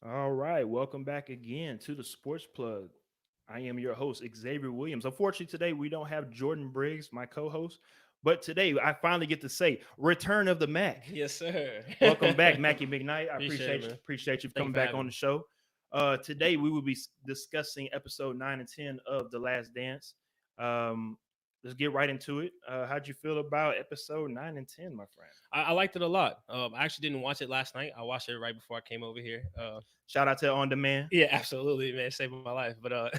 All right, welcome back again to the Sports Plug. I am your host, Xavier Williams. Unfortunately, today we don't have Jordan Briggs, my co-host, but today I finally get to say, "Return of the Mac." Yes, sir. Welcome back, Mackey McKnight. I Appreciate it, appreciate you. man. Appreciate you Thank you coming for back having on the me. show. Today we will be discussing episode 9 and 10 of The Last Dance. Um, let's get right into it. How'd you feel about episode 9 and 10, my friend? I liked it a lot. I actually didn't watch it last night. I watched it right before I came over here. Shout out to On Demand. Yeah, absolutely, man. Saved my life. But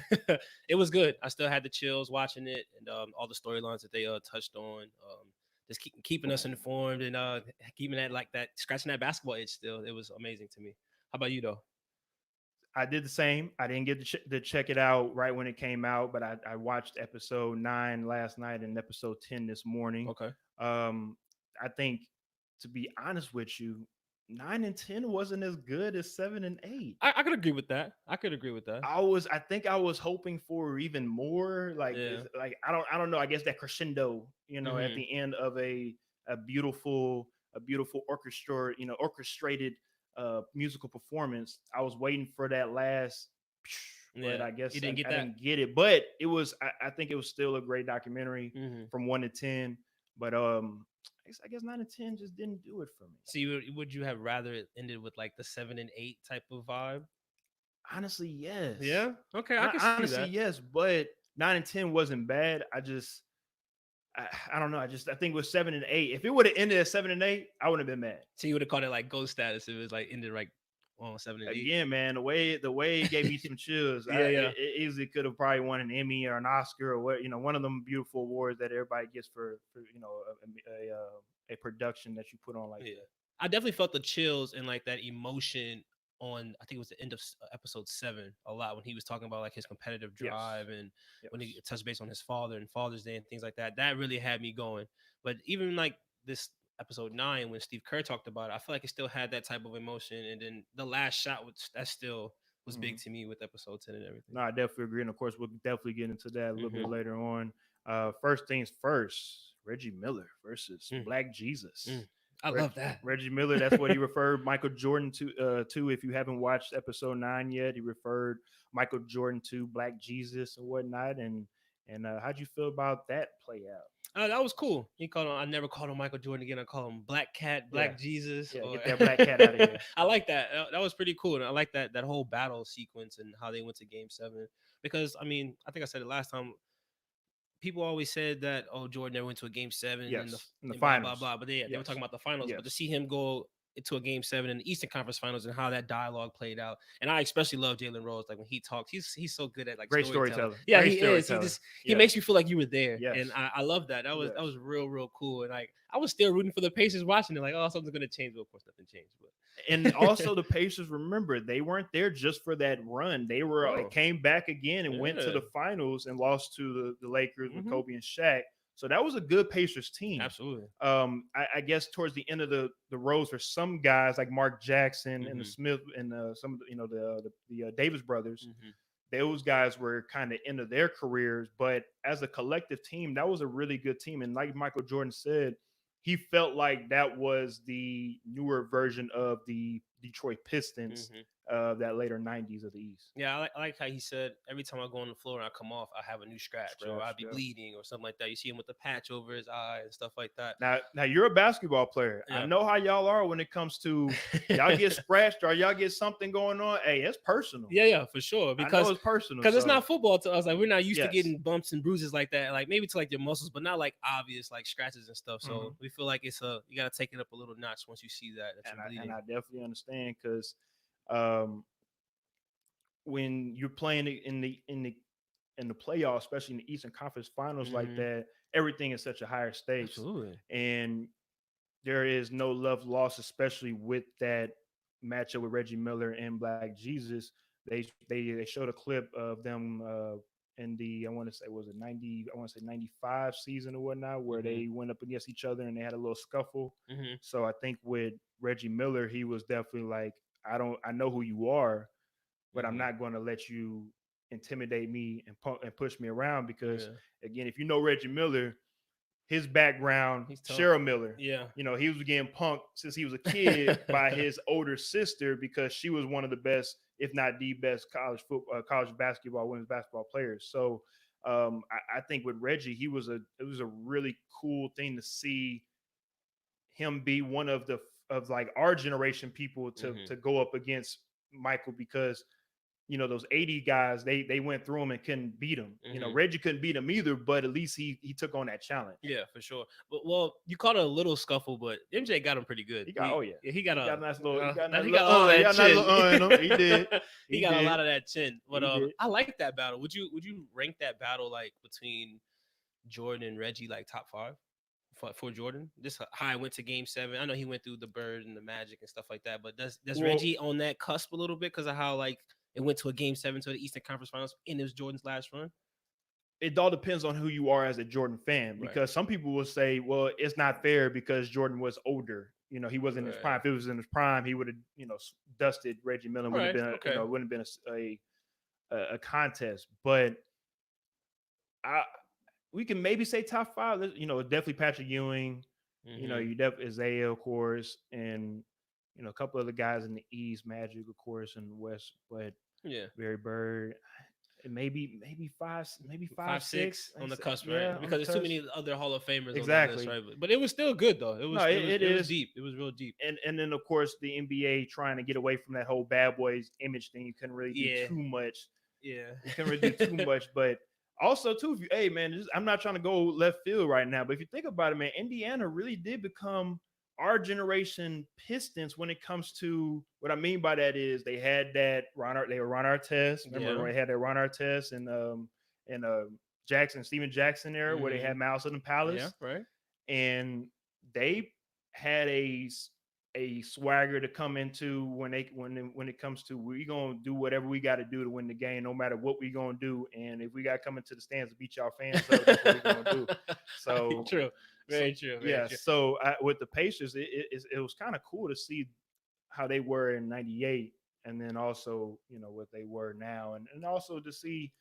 it was good. I still had the chills watching it, and all the storylines that they touched on. Just keeping us informed and keeping that like that scratching that basketball itch. Still, it was amazing to me. How about you though? I did the same. I didn't get to check it out right when it came out, but I watched episode 9 last night and episode 10 this morning. Okay. Um, I think, to be honest with you, 9 and 10 wasn't as good as 7 and 8. I could agree with that. I could agree with that. I think I was hoping for even more. Yeah. Like I don't know. I guess that crescendo, at Hmm. the end of a beautiful orchestrated musical performance. I was waiting for that last, but Yeah. I You guess didn't get I that. didn't get it. But it was I think it was still a great documentary Hmm. from 1 to 10. But I guess 9 and 10 just didn't do it for me. So would you have rather it ended with like the 7 and 8 type of vibe? Honestly, yes. Yeah. Okay, I can see Honestly, that. yes. But 9 and 10 wasn't bad. I don't know. I think with 7 and 8, if it would have ended at 7 and 8, I wouldn't have been mad. So you would have called it like ghost status if it was like ended like on 7 and 8. Again, man, the way it gave me some chills. Yeah, yeah. It easily could have probably won an Emmy or an Oscar or what, one of them beautiful awards that everybody gets for a production that you put on like Yeah. that. I definitely felt the chills and like that emotion on I think it was the end of episode 7 a lot when he was talking about like his competitive Yes, drive and when he yes. touched base on his father and Father's Day and things like that. That really had me going. But even like this episode 9 when Steve Kerr talked about it, I feel like it still had that type of emotion. And then the last shot, which that still was big Hmm. to me with episode 10 and everything. No, I definitely agree, and of course we'll definitely get into that a little bit Hmm. later on. First things first, Reggie Miller versus Mm, Black Jesus. mm. I love that. Reggie Miller, that's what he referred Michael Jordan to. If you haven't watched episode 9 yet, he referred Michael Jordan to Black Jesus and whatnot. And how'd you feel about that play out? That was cool. He called him. I never called him Michael Jordan again. I call him Black Cat, Yeah, Black Jesus. yeah, Or get that black cat out of here. I like that. That was pretty cool. And I like that whole battle sequence and how they went to Game 7. Because I mean, I think I said it last time. People always said that Jordan never went to a Game 7 and Yes, in the and blah blah finals. blah. But they were talking Yes, about the finals. But to yes, see him go into a Game 7 in the Eastern Conference Finals and how that dialogue played out, and I especially love Jalen Rose. Like when he talks, he's so good at like great storytelling. storyteller. Yeah, Great he is. He storyteller. just he Yes, makes you feel like you were there, and yes, I love that. That was yes. real cool. And like I was still rooting for the Pacers watching it. Like something's gonna change. But of course, nothing changed. And But also the Pacers, remember, they weren't there just for that run. They were oh came back again and went to yeah, the finals and lost to the Lakers with hmm Kobe and Shaq. So that was a good Pacers team. absolutely. I guess towards the end of the road for some guys like Mark Jackson and the Hmm. Smith and some of the Davis brothers, Hmm. those guys were kind of into their careers. But as a collective team, that was a really good team. And like Michael Jordan said, he felt like that was the newer version of the Detroit Pistons Hmm. of that later 90s of the East. Yeah, I like how he said every time I go on the floor and I come off, I have a new scratch or Scratch, I'd be yeah. bleeding or something like that. You see him with the patch over his eye and stuff like that. Now you're a basketball player. I Yeah. know how y'all are when it comes to y'all get scratched or y'all get something going on. Hey, it's personal. Yeah, for sure. I know Because it's personal. because it's So not football to us. Like we're not used to yes. getting bumps and bruises like that. Like maybe to like your muscles, but not like obvious like scratches and stuff. Mhm. So we feel like it's you gotta take it up a little notch once you see that And you're I bleeding. definitely understand because um, when you're playing in the playoffs, especially in the Eastern Conference Finals like Hmm. that, everything is such a higher stakes, Absolutely. and there is no love lost, especially with that matchup with Reggie Miller and Black Jesus. They showed a clip of them in the I want to say was it 90 I want to say 95 season or whatnot where Hmm. they went up against each other and they had a little scuffle. Hmm. So I think with Reggie Miller, he was definitely like, I know who you are, but I'm Hmm. not going to let you intimidate me and push me around because Yeah. again, if you know Reggie Miller, his background, He's tough. Cheryl Miller. Yeah. You know, he was getting punked since he was a kid by his older sister because she was one of the best, if not the best, college football, college basketball, women's basketball players. So I think with Reggie, it was a really cool thing to see him be one of the of like our generation people to go up against Michael because those 80 guys they went through him and couldn't beat him. Reggie couldn't beat him either, but at least he took on that challenge. Yeah, for sure. But well, you called it a little scuffle, but MJ got him pretty good. He got he got a nice little he got little, all that chin. In him. He did. He got did. a lot of that chin. But did. I like that battle. Would you rank that battle like between Jordan and Reggie like top 5 for Jordan? This how I went to Game 7. I know he went through the Bird and the Magic and stuff like that, but does Reggie on that cusp a little bit because of how like it went to a Game 7 to the Eastern Conference Finals and it was Jordan's last run? It all depends on who you are as a Jordan fan, because some people will say, well, it's not fair because Jordan was older. He wasn't in his prime. If it was in his prime, he would have, dusted Reggie Miller. Would have been, wouldn't have been a contest. But we can maybe say top 5. Definitely Patrick Ewing. You definitely Isaiah, of course, and a couple of the guys in the East, Magic, of course, and the West. But Barry Bird. Maybe 5, 6 on the cusp, right? Because there's too many other Hall of Famers exactly. on that list, right? But it was still good though. It was deep. It was real deep. And then of course the NBA trying to get away from that whole bad boys image thing. You couldn't really do too much. Yeah, you couldn't really do too much. But also too, I'm not trying to go left field right now, but if you think about it, man, Indiana really did become our generation Pistons when it comes to what I mean by that is they had that Ron Artest. Remember they had that Ron Artest and Steven Jackson era where they had Mouse in the Palace. Yeah, right. And they had a swagger to come into when it comes to we're gonna do whatever we got to do to win the game, no matter what we're gonna do. And if we got to come into the stands to beat y'all fans, that's what we're gonna do. So true. Very true. True. So with the Pacers, it was kind of cool to see how they were in '98, and then also what they were now, and also to see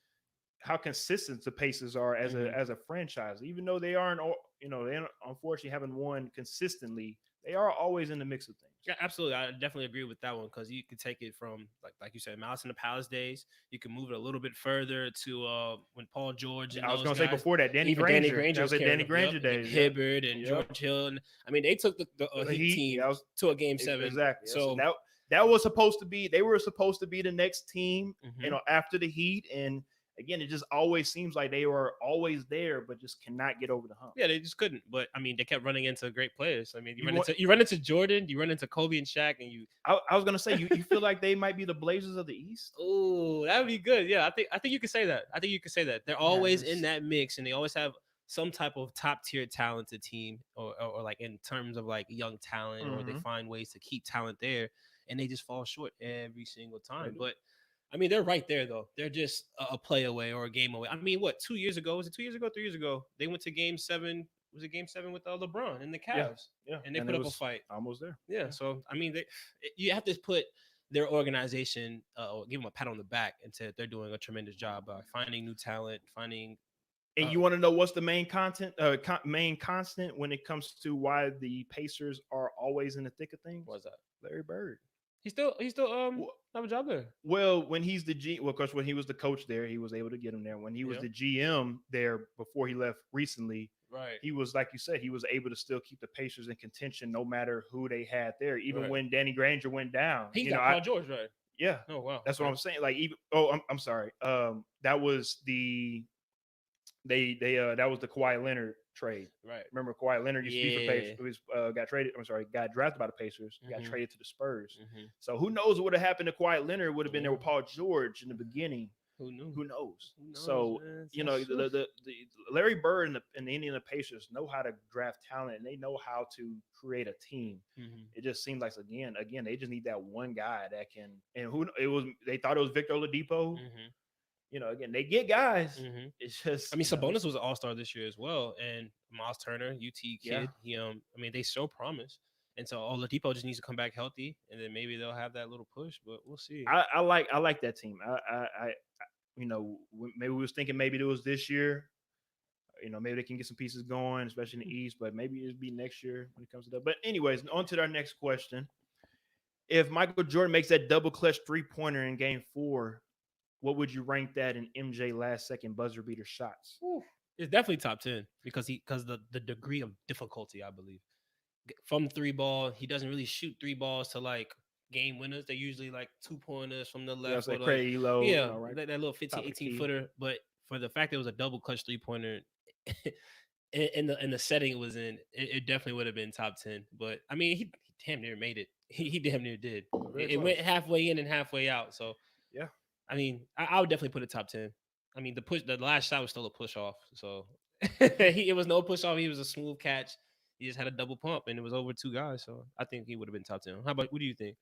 how consistent the Pacers are as a franchise. Even though they aren't, they unfortunately haven't won consistently, they are always in the mix of things. Yeah, absolutely. I definitely agree with that one because you could take it from like you said, Malice in the Palace days. You can move it a little bit further to when Paul George. And I was going to say before that, Danny Granger was Danny Granger days. Hibbert and George Hill. And, I mean, they took the Heat team to a Game 7. Exactly. So that was supposed to be. They were supposed to be the next team, after the Heat. And again, it just always seems like they were always there, but just cannot get over the hump. Yeah, they just couldn't. But I mean, they kept running into great players. I mean, you run into Jordan, you run into Kobe and Shaq, and you. I was gonna say you feel like they might be the Blazers of the East. Oh, that would be good. Yeah, I think you could say that. They're always in that mix, and they always have some type of top tier talented team, or like in terms of like young talent, or they find ways to keep talent there, and they just fall short every single time. But I mean, they're right there, though. They're just a play away or a game away. I mean, what, 2 years ago? Was it 2 years ago, 3 years ago? They went to Game 7. Was it Game 7 with LeBron and the Cavs? Yeah. And they put up a fight. Almost there. Yeah. So, I mean, you have to put their organization, or give them a pat on the back and say they're doing a tremendous job finding new talent, finding. And you want to know what's the main constant when it comes to why the Pacers are always in the thick of things? What's that? Larry Bird. He still have a job there. Well, when he's of course, when he was the coach there, he was able to get him there. When he was the GM there before he left recently, right? He was, like you said, he was able to still keep the Pacers in contention no matter who they had there. Even when Danny Granger went down, he got Paul George, right? Yeah. Oh wow. That's what I'm saying. Like even I'm sorry. That was the that was the Kawhi Leonard trade. Right. Remember Kawhi Leonard used to be for Pacers. Got drafted by the Pacers. Got traded to the Spurs. So who knows what would have happened to Kawhi Leonard? Would have been there with Paul George in the beginning. Who knew? Who knows? So the Larry Bird and the Indiana Pacers know how to draft talent, and they know how to create a team. It just seems like again they just need that one guy that can. And they thought it was Victor Oladipo. Again, they get guys. It's just. I mean, Sabonis was an all-star this year as well, and Miles Turner, UT kid. He I mean, they show promise, and so Oladipo just needs to come back healthy, and then maybe they'll have that little push. But we'll see. I like that team. I maybe we was thinking maybe it was this year. maybe they can get some pieces going, especially in the East. But maybe it'll be next year when it comes to that. But anyways, on to our next question. If Michael Jordan makes that double clutch 3-pointer in Game 4, what would you rank that in MJ last second buzzer beater shots? Whew. It's definitely top 10 because the degree of difficulty, I believe. From three ball, he doesn't really shoot three balls to like game winners. They're usually like 2-pointers from the Yeah, left it's like or like, Craig Elo, yeah, right that little 15, top of the 18 key. footer. But for the fact that it was a double clutch 3-pointer in the setting it was in, it definitely would have been top 10. But I mean, he damn near made it. He damn near did. Very It went close. halfway in and halfway out. So Yeah. I mean, I would definitely put it top 10. I mean, the last shot was still a push off. So it was no push off. He was a smooth catch. He just had a double pump and it was over two guys. So I think he would have been top 10. How about, what do you think?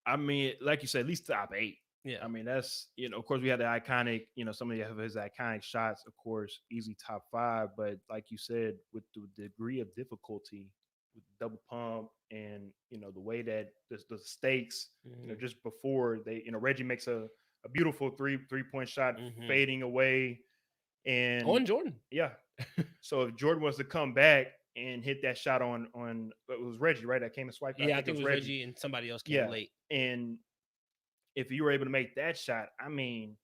I mean, like you said, at least top 8. Yeah. I mean, that's, of course, we had the iconic, some of his iconic shots, of course, easy top 5. But like you said, with the degree of difficulty with double pump and, the way that the stakes, just before they, Reggie makes a beautiful three-point shot fading away. And On Jordan. yeah. So if Jordan was to come back and hit that shot on it was Reggie, right? That came and swiped. Yeah, I think it was Reggie and somebody else came late. And if you were able to make that shot, I mean,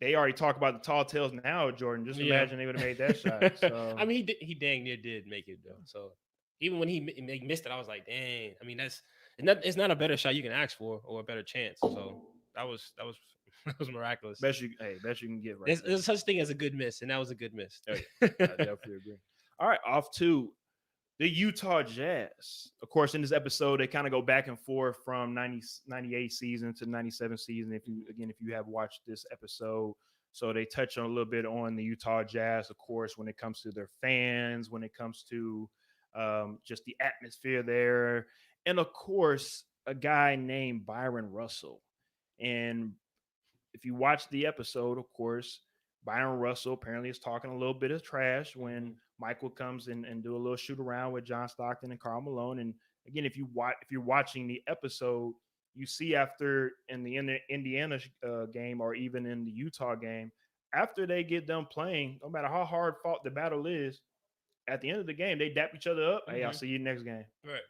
they already talk about the tall tales now, Jordan. Just imagine they would have made that shot. So I mean, he dang near did make it though. So even when he missed it, I was like, dang. I mean, it's not a better shot you can ask for or a better chance. So that was that was miraculous. Best you can get right. There's such thing as a good miss, and that was a good miss. I definitely agree. All right, off to the Utah Jazz. Of course, in this episode, they kind of go back and forth from 98 season to 97 season. If you have watched this episode, so they touch on a little bit on the Utah Jazz, of course, when it comes to their fans, when it comes to just the atmosphere there, and of course, a guy named Byron Russell. And if you watch the episode, of course, Byron Russell apparently is talking a little bit of trash when Michael comes in and do a little shoot around with John Stockton and Karl Malone. And again, if you're watching the episode, you see after in the Indiana game or even in the Utah game, after they get done playing, no matter how hard fought the battle is, at the end of the game, they dap each other up. Hey, I'll see you next game. Right.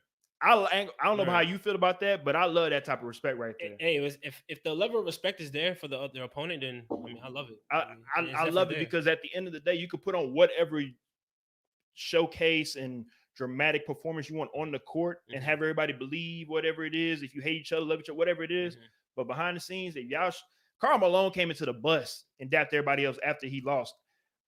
I don't know how you feel about that, but I love that type of respect right there. Hey, if the level of respect is there for the other opponent, then I mean, I love it. I love it because at the end of the day, you could put on whatever showcase and dramatic performance you want on the court and have everybody believe whatever it is. If you hate each other, love each other, whatever it is. But behind the scenes, if Karl Malone came into the bus and dapped everybody else after he lost.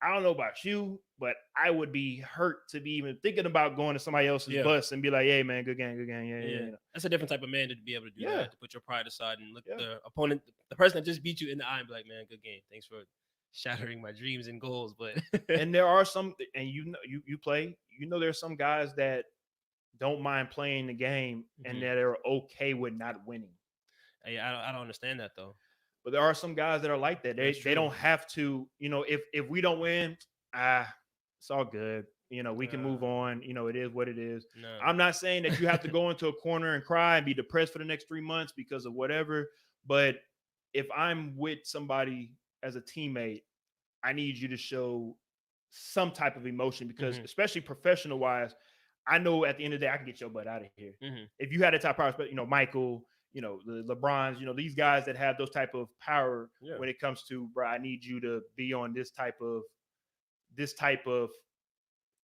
I don't know about you, but I would be hurt to be even thinking about going to somebody else's bus and be like, "Hey, man, good game, good game." Yeah. That's a different type of man to be able to do that, to put your pride aside and look the opponent, the person that just beat you in the eye and be like, "Man, good game. Thanks for shattering my dreams and goals." But and there are some, and you play, there's some guys that don't mind playing the game and that are okay with not winning. Hey, I don't understand that though. But there are some guys that are like that. They don't have to, if we don't win, it's all good. We can move on. It is what it is. No. I'm not saying that you have to go into a corner and cry and be depressed for the next 3 months because of whatever. But if I'm with somebody as a teammate, I need you to show some type of emotion because especially professional wise, I know at the end of the day, I can get your butt out of here. If you had a top prospect, Michael, the LeBrons, these guys that have those type of power when it comes to, bro, I need you to be on this type of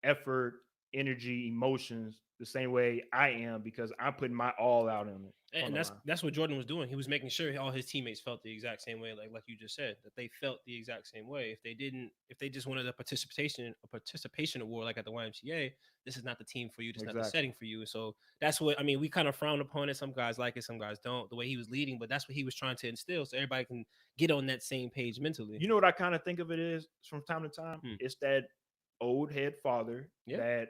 effort, energy, emotions the same way I am because I'm putting my all out on it. And that's what Jordan was doing. He was making sure all his teammates felt the exact same way, like you just said, that they felt the exact same way. If they just wanted a participation award like at the YMCA, this is not the team for you. This is not the setting for you. So that's what I mean. We kind of frown upon it. Some guys like it, some guys don't. The way he was leading, but that's what he was trying to instill, so everybody can get on that same page mentally. You know what I kind of think of it is from time to time? It's that old head father that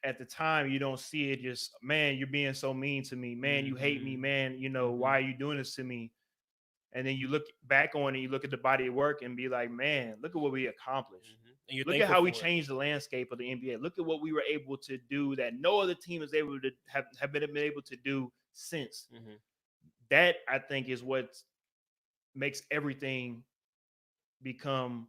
at the time you don't see it, just, man, you're being so mean to me, man, you hate me, man, why are you doing this to me? And then you look back on it, you look at the body of work and be like, man, look at what we accomplished. Look at how we changed the landscape of the NBA. Look at what we were able to do that no other team is able to have been able to do since. That I think is what makes everything become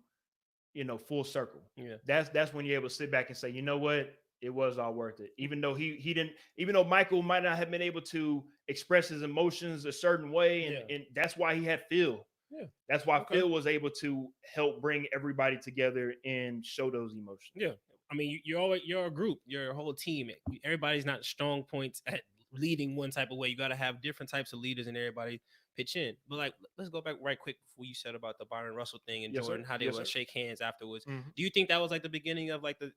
full circle. Yeah. That's when you're able to sit back and say, you know what, it was all worth it. Even though he didn't, even though Michael might not have been able to express his emotions a certain way, and Yeah. and that's why he had Phil. Yeah. That's why Okay. Phil was able to help bring everybody together and show those emotions. Yeah. I mean, you're a group, you're a whole team. Everybody's not strong points at leading one type of way. You got to have different types of leaders, and everybody pitch in. But like, let's go back right quick before you said about the Byron Russell thing and Yes, sir. Jordan, how they Yes, would sir. shake hands afterwards. Mhm. Do you think that was like the beginning of like the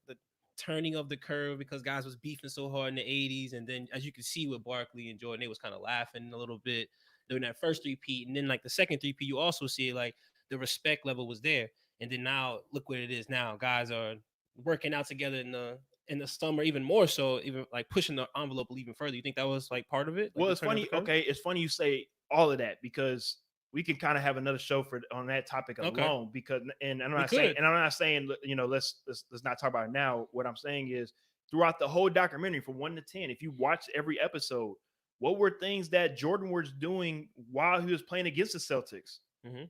turning of the curve because guys was beefing so hard in the '80s, and then as you can see with Barkley and Jordan, they was kind of laughing a little bit during that first three-peat, and then like the second three-peat, you also see like the respect level was there, and then now look what it is now. Guys are working out together in the summer, even more so, even like pushing the envelope even further. You think that was like part of it, like Well, the it's turn of the funny. curve? Okay, it's funny you say all of that because we can kind of have another show for on that topic Okay, alone. Because, and I'm we not saying, could. let's not talk about it now. What I'm saying is, throughout the whole documentary, from 1 to 10, if you watch every episode, what were things that Jordan was doing while he was playing against the Celtics? Mm-hmm.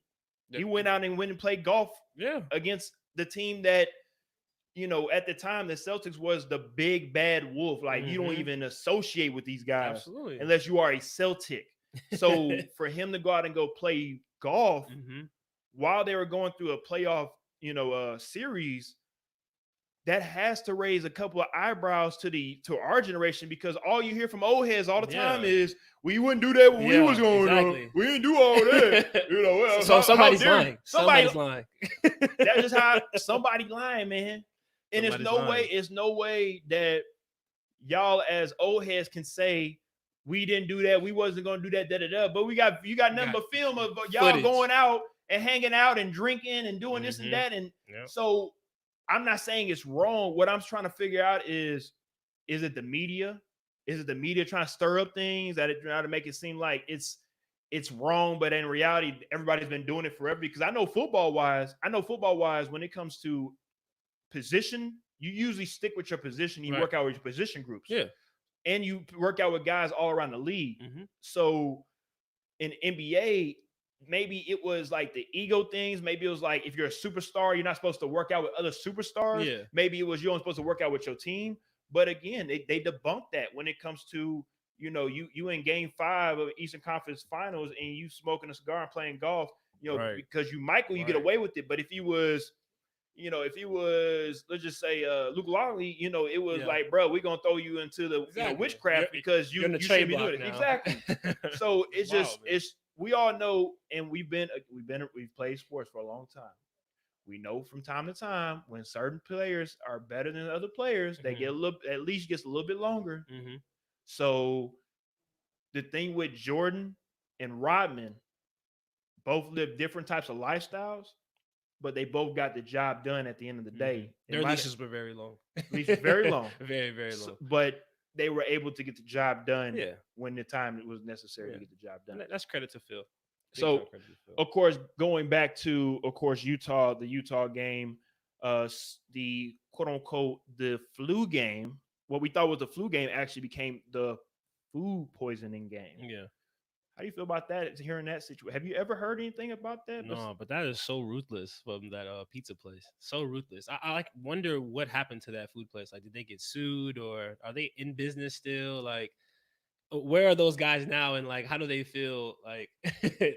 He went out and went and played golf Yeah, against the team that, at the time, the Celtics was the big bad wolf. Like, you don't mm-hmm. even associate with these guys Absolutely. unless you are a Celtic. So for him to go out and go play golf Mm-hmm. while they were going through a playoff, series, that has to raise a couple of eyebrows to our generation, because all you hear from old heads all the time Yeah. is, we wouldn't do that when we was Yeah, going on. exactly. We didn't do all that. So How somebody's dare lying. somebody? Somebody's lying. That's just how somebody lying, man. And Somebody's lying. it's no way that y'all as old heads can say we didn't do that, we wasn't gonna do that, da da da. But you got nothing but film of y'all footage. going out and hanging out and drinking and doing this and Mhm. that. And Yep. so I'm not saying it's wrong. What I'm trying to figure out is it the media? Is it the media trying to stir up things that it trying to make it seem like it's wrong, but in reality, everybody's been doing it forever? Because I know football wise, when it comes to position, you usually stick with your position. You Right. work out with your position groups. Yeah. And you work out with guys all around the league. Mhm. So in NBA, maybe it was like the ego things. Maybe it was like, if you're a superstar, you're not supposed to work out with other superstars. Yeah. Maybe it was you're only supposed to work out with your team. But again, they debunked that when it comes to, you in game 5 of Eastern Conference Finals and you smoking a cigar and playing golf, Right. because you Michael, you get Right. away with it. But if he was, let's just say, Luke Longley, it was Yeah. like, bro, we're gonna throw you into the Exactly. witchcraft because You're in the you trade shouldn't be block doing it. now. Exactly. So it's Wild, just man. we all know, and we've played sports for a long time. We know from time to time when certain players are better than other players, they get at least gets a little bit longer. Mhm. So the thing with Jordan and Rodman, both live different types of lifestyles, but they both got the job done at the end of the day. Their leashes were very long. Leashes very long. Very, very long. But they were able to get the job done Yeah. when the time it was necessary to get the job done. And that's credit to Phil. Big So, time credit to Phil. of course, going back to, the Utah game, the quote unquote the flu game, what we thought was the flu game actually became the food poisoning game. Yeah. How do you feel about that? Hearing that situation, have you ever heard anything about that? No, but that is so ruthless from that pizza place. So ruthless. I like wonder what happened to that food place. Like, did they get sued, or are they in business still? Like, where are those guys now, and like, how do they feel like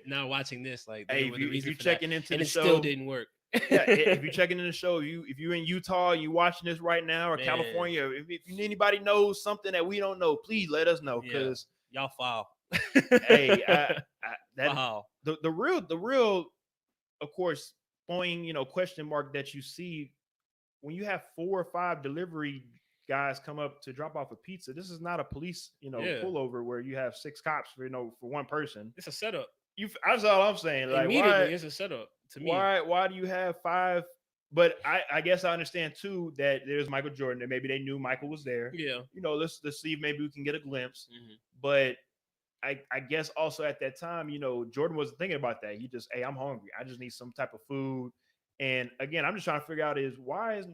now watching this? Like, they Hey, were the if reason you for checking that, into and the it show, still didn't work. Yeah, if you're checking in the show, if you're in Utah, you watching this right now, or Man. California, or if anybody knows something that we don't know, please let us know, because y'all foul. hey, Wow. the real, of course, point, question mark that you see when you have 4 or 5 delivery guys come up to drop off a pizza. This is not a police, pullover where you have 6 cops for one person. It's a setup. That's all I'm saying. Like, immediately, it's a setup to me. Why do you have 5? But I guess I understand too that there's Michael Jordan, and maybe they knew Michael was there. Yeah. Let's see if maybe we can get a glimpse. Mhm. But I guess also at that time, Jordan wasn't thinking about that. He just, hey, I'm hungry. I just need some type of food. And again, I'm just trying to figure out is why is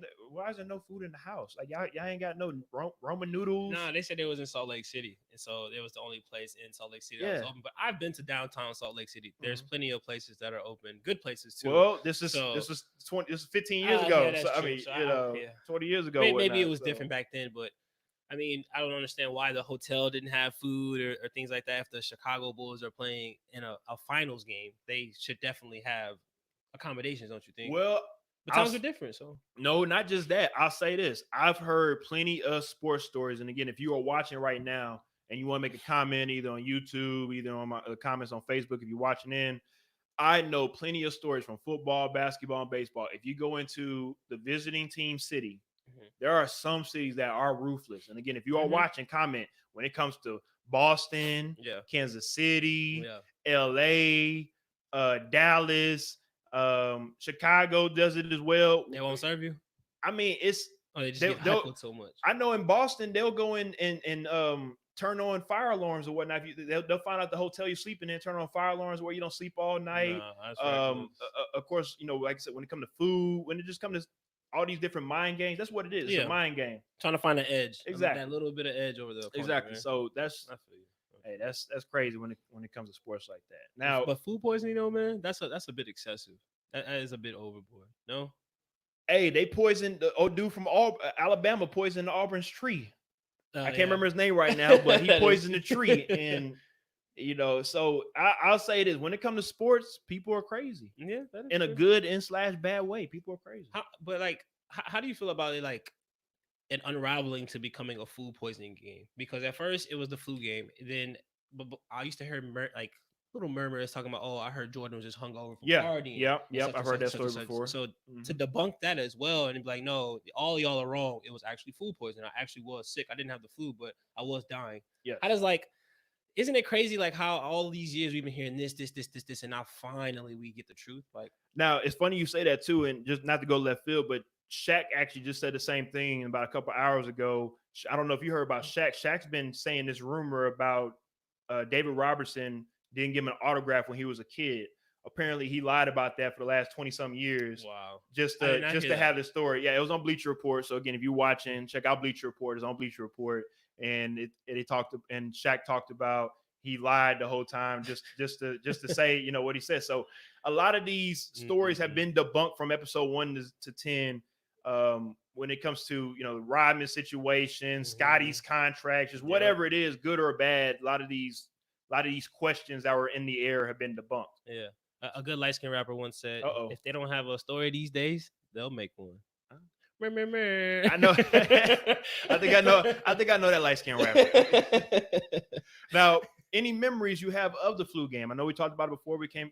there no food in the house? Like y'all ain't got no Roman Nah, noodles. they said it was in Salt Lake City, and so it was the only place in Salt Lake City that was Yeah. open. But I've been to downtown Salt Lake City. There's Mhm. plenty of places that are open, good places too. Well, this is So, this is 20. This is 15 years yeah, ago. that's So I true. mean, So, 20 years ago, maybe it whatnot. was So different back then, but I mean, I don't understand why the hotel didn't have food or things like that. If the Chicago Bulls are playing in a finals game, they should definitely have accommodations, don't you think? well, But I'll times are different, so no, not just that. I'll say this: I've heard plenty of sports stories, and again, if you are watching right now and you want to make a comment either on YouTube, either on my comments on Facebook, if you're watching in, I know plenty of stories from football, basketball, and baseball. If you go into the visiting team city, mhm. there are some cities that are ruthless. And again, if you are Mhm. watching, comment when it comes to Boston, Yeah, Kansas City, yeah. LA, Dallas, Chicago does it as well. They won't serve you. I mean, it's Oh, they just get they'll heckled so much. I know in Boston they'll go in and turn on fire alarms or whatnot. They'll find out the hotel you're sleeping in, turn on fire alarms where you don't sleep all night. Nah, that's reckless. Of course, like I said, when it comes to food, when it just comes to all these different mind games, that's what it is. It's a Yeah, mind game. trying to find an edge, that Exactly. little bit of edge over the opponent, Exactly. man. So that's I feel you. hey, that's crazy when it comes to sports like that. But, Now, but food poisoning, though, man, that's a bit excessive. That is a bit overboard. No. hey, they poisoned the old dude from Alabama poisoned Auburn's tree. I can't Yeah. remember his name right now, but he That is. poisoned the tree. And so I'll say this: when it comes to sports, people are crazy Yeah, that is in a true. good and slash bad way. People are crazy. But like, how do you feel about it? Like, it unraveling to becoming a food poisoning game, because at first it was the flu game. Then, but I used to hear like little murmurs talking about, oh, I heard Jordan was just hungover from Yeah, partying and yep. such I've and heard such and that such and story such. before. So to Hmm. debunk that as well and be like, no, all y'all are wrong. It was actually food poisoning. I actually was sick. I didn't have the flu, but I was dying. Yes. How does like isn't it crazy like how all these years we've been hearing this, and now finally we get the truth? Like, Now it's funny you say that too, and just not to go left field, but Shaq actually just said the same thing about a couple hours ago. I don't know if you heard about Shaq. Shaq's been saying this rumor about David Robertson didn't give him an autograph when he was a kid. Apparently, he lied about that for the last 20 some years, wow, just I did to not just hear to that. have the story. Yeah, it was on Bleacher Report. So again, if you're watching, check out Bleacher Report. It's on Bleacher Report, and it talked and Shaq talked about he lied the whole time just to say what he said. So a lot of these stories have Mm-mm-mm. been debunked from episode 1 to 10. When it comes to Rodman situation, Mm-hmm. Scotty's contracts, just Yep. whatever it is, good or bad, a lot of these questions that were in the air have been debunked. Yeah. A good light skinned rapper once said, Uh-oh. if they don't have a story these days, they'll make one. Meh, meh, I know. meh. I think I know that light skin rapper. Now, any memories you have of the flu game? I know we talked about it before we came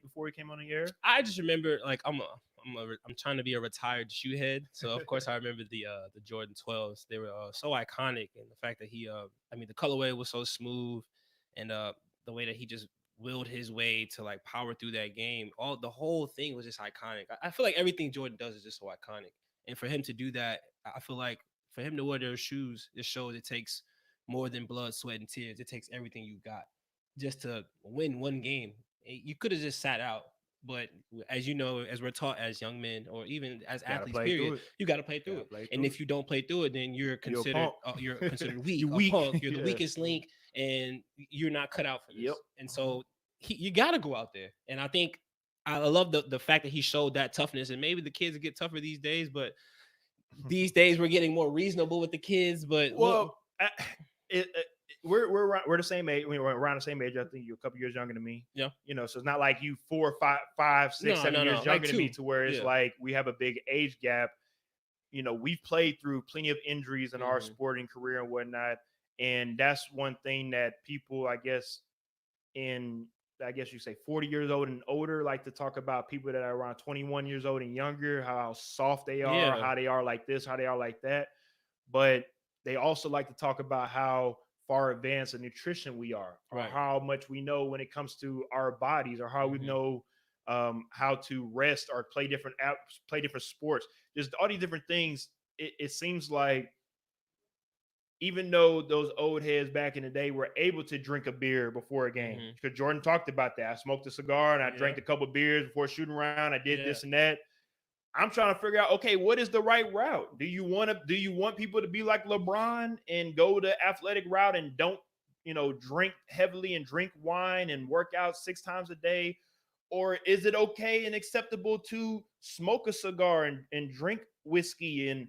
on the air. I just remember like I'm trying to be a retired shoe head, so of course I remember the Jordan 12s. They were so iconic, and the fact that I mean the colorway was so smooth, and the way that he just willed his way to like power through that game. The whole thing was just iconic. I feel like everything Jordan does is just so iconic, and for him to do that, I feel like for him to wear those shoes, it shows it takes more than blood, sweat, and tears. It takes everything you got just to win one game. You could have just sat out, but as you know, as we're taught as young men or even as Gotta athletes, play period, through it. you got to play through Gotta it. play And through it. if you don't play through it, then You're a punk. you're considered weak, You a weak. punk. You're the Yeah. weakest link, and you're not cut out for Yep. this. And so you got to go out there. And I think I love the fact that he showed that toughness. And maybe the kids get tougher these days, but these days we're getting more reasonable with the kids. But what? Well, we're the same age. We're around the same age. I think you're a couple years younger than me. Yeah. So it's not like you 4, 5, 6, No, 7 no, years no. younger Like than me, two. to where it's Yeah. like we have a big age gap. We've played through plenty of injuries in our Mhm. sporting career and whatnot, and that's one thing that people, I guess you say 40 years old and older, like to talk about people that are around 21 years old and younger, how soft they are, Yeah. how they are like this, how they are like that. But they also like to talk about how far advanced in nutrition we are, or Right. how much we know when it comes to our bodies, or how we Mhm. know how to rest or play different apps, play different sports. Just all these different things. It seems like even though those old heads back in the day were able to drink a beer before a game, Mhm. because Jordan talked about that. I smoked a cigar and I Yeah. drank a couple beers before shooting around. I did Yeah. this and that. I'm trying to figure out, okay, what is the right route? Do you want people to be like LeBron and go the athletic route and don't, drink heavily and drink wine and work out 6 times a day? Or is it okay and acceptable to smoke a cigar and drink whiskey and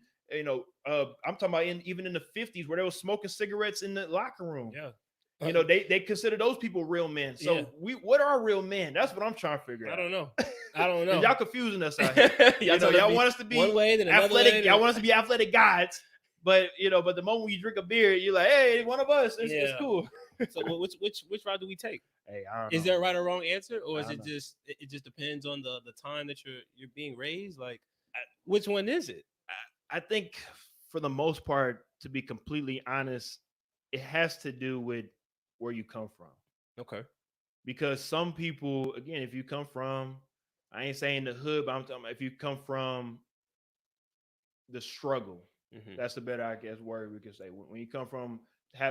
I'm talking about even in the 50s where they were smoking cigarettes in the locker room. Yeah. They consider those people real men. So Yeah. what are real men? That's what I'm trying to figure out. I don't know. Y'all confusing us out here. Y'all want us to be one way, then another athletic. way, Y'all want us to be athletic guys. But but the moment you drink a beer, you're like, hey, one of us. It's cool. So which route do we take? Hey, I don't is know, there a right or wrong answer, or is I it don't know. just it just depends on the time that you're being raised? Like, which one is it? I think for the most part, to be completely honest, it has to do with where you come from. Okay. Because some people, again, if you come from, I ain't saying the hood, but I'm talking about if you come from the struggle, that's the better, I guess, word we can say. When you come from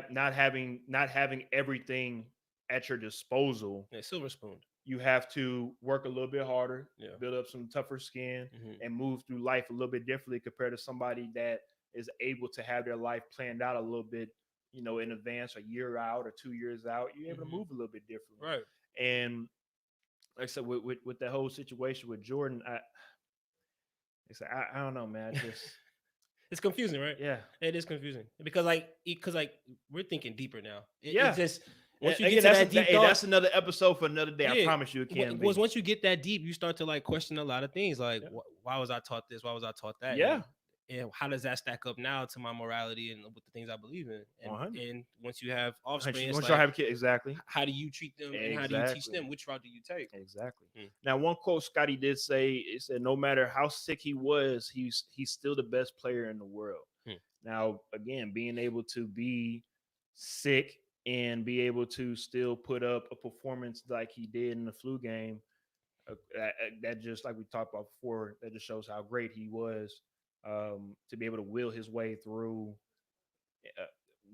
not having everything at your disposal, Yeah, silver spoon. you have to work a little bit harder, Yeah. build up some tougher skin, and move through life a little bit differently compared to somebody that is able to have their life planned out a little bit, in advance, a year out or 2 years out. You're able to move a little bit differently. Right. And like I said, with that whole situation with Jordan, I don't know, man. It's confusing, right? Yeah, it is confusing because we're thinking deeper now. Yeah. It's just once you Again, get to that deep thought, that's another episode for another day. I promise you, it can be. was once you get that deep, you start to like question a lot of things. Like, Yeah. why was I taught this? Why was I taught that? Yeah. And how does that stack up now to my morality and with the things I believe in? And, 100. and once you have offspring, it's Once like, y'all have a kid, exactly. how do you treat them and how do you teach them? Which route do you take? Exactly. Now, one quote Scotty did say, it said, no matter how sick he was, he's still the best player in the world. Now, again, being able to be sick and be able to still put up a performance like he did in the flu game, that just, like we talked about before, that just shows how great he was, to be able to will his way through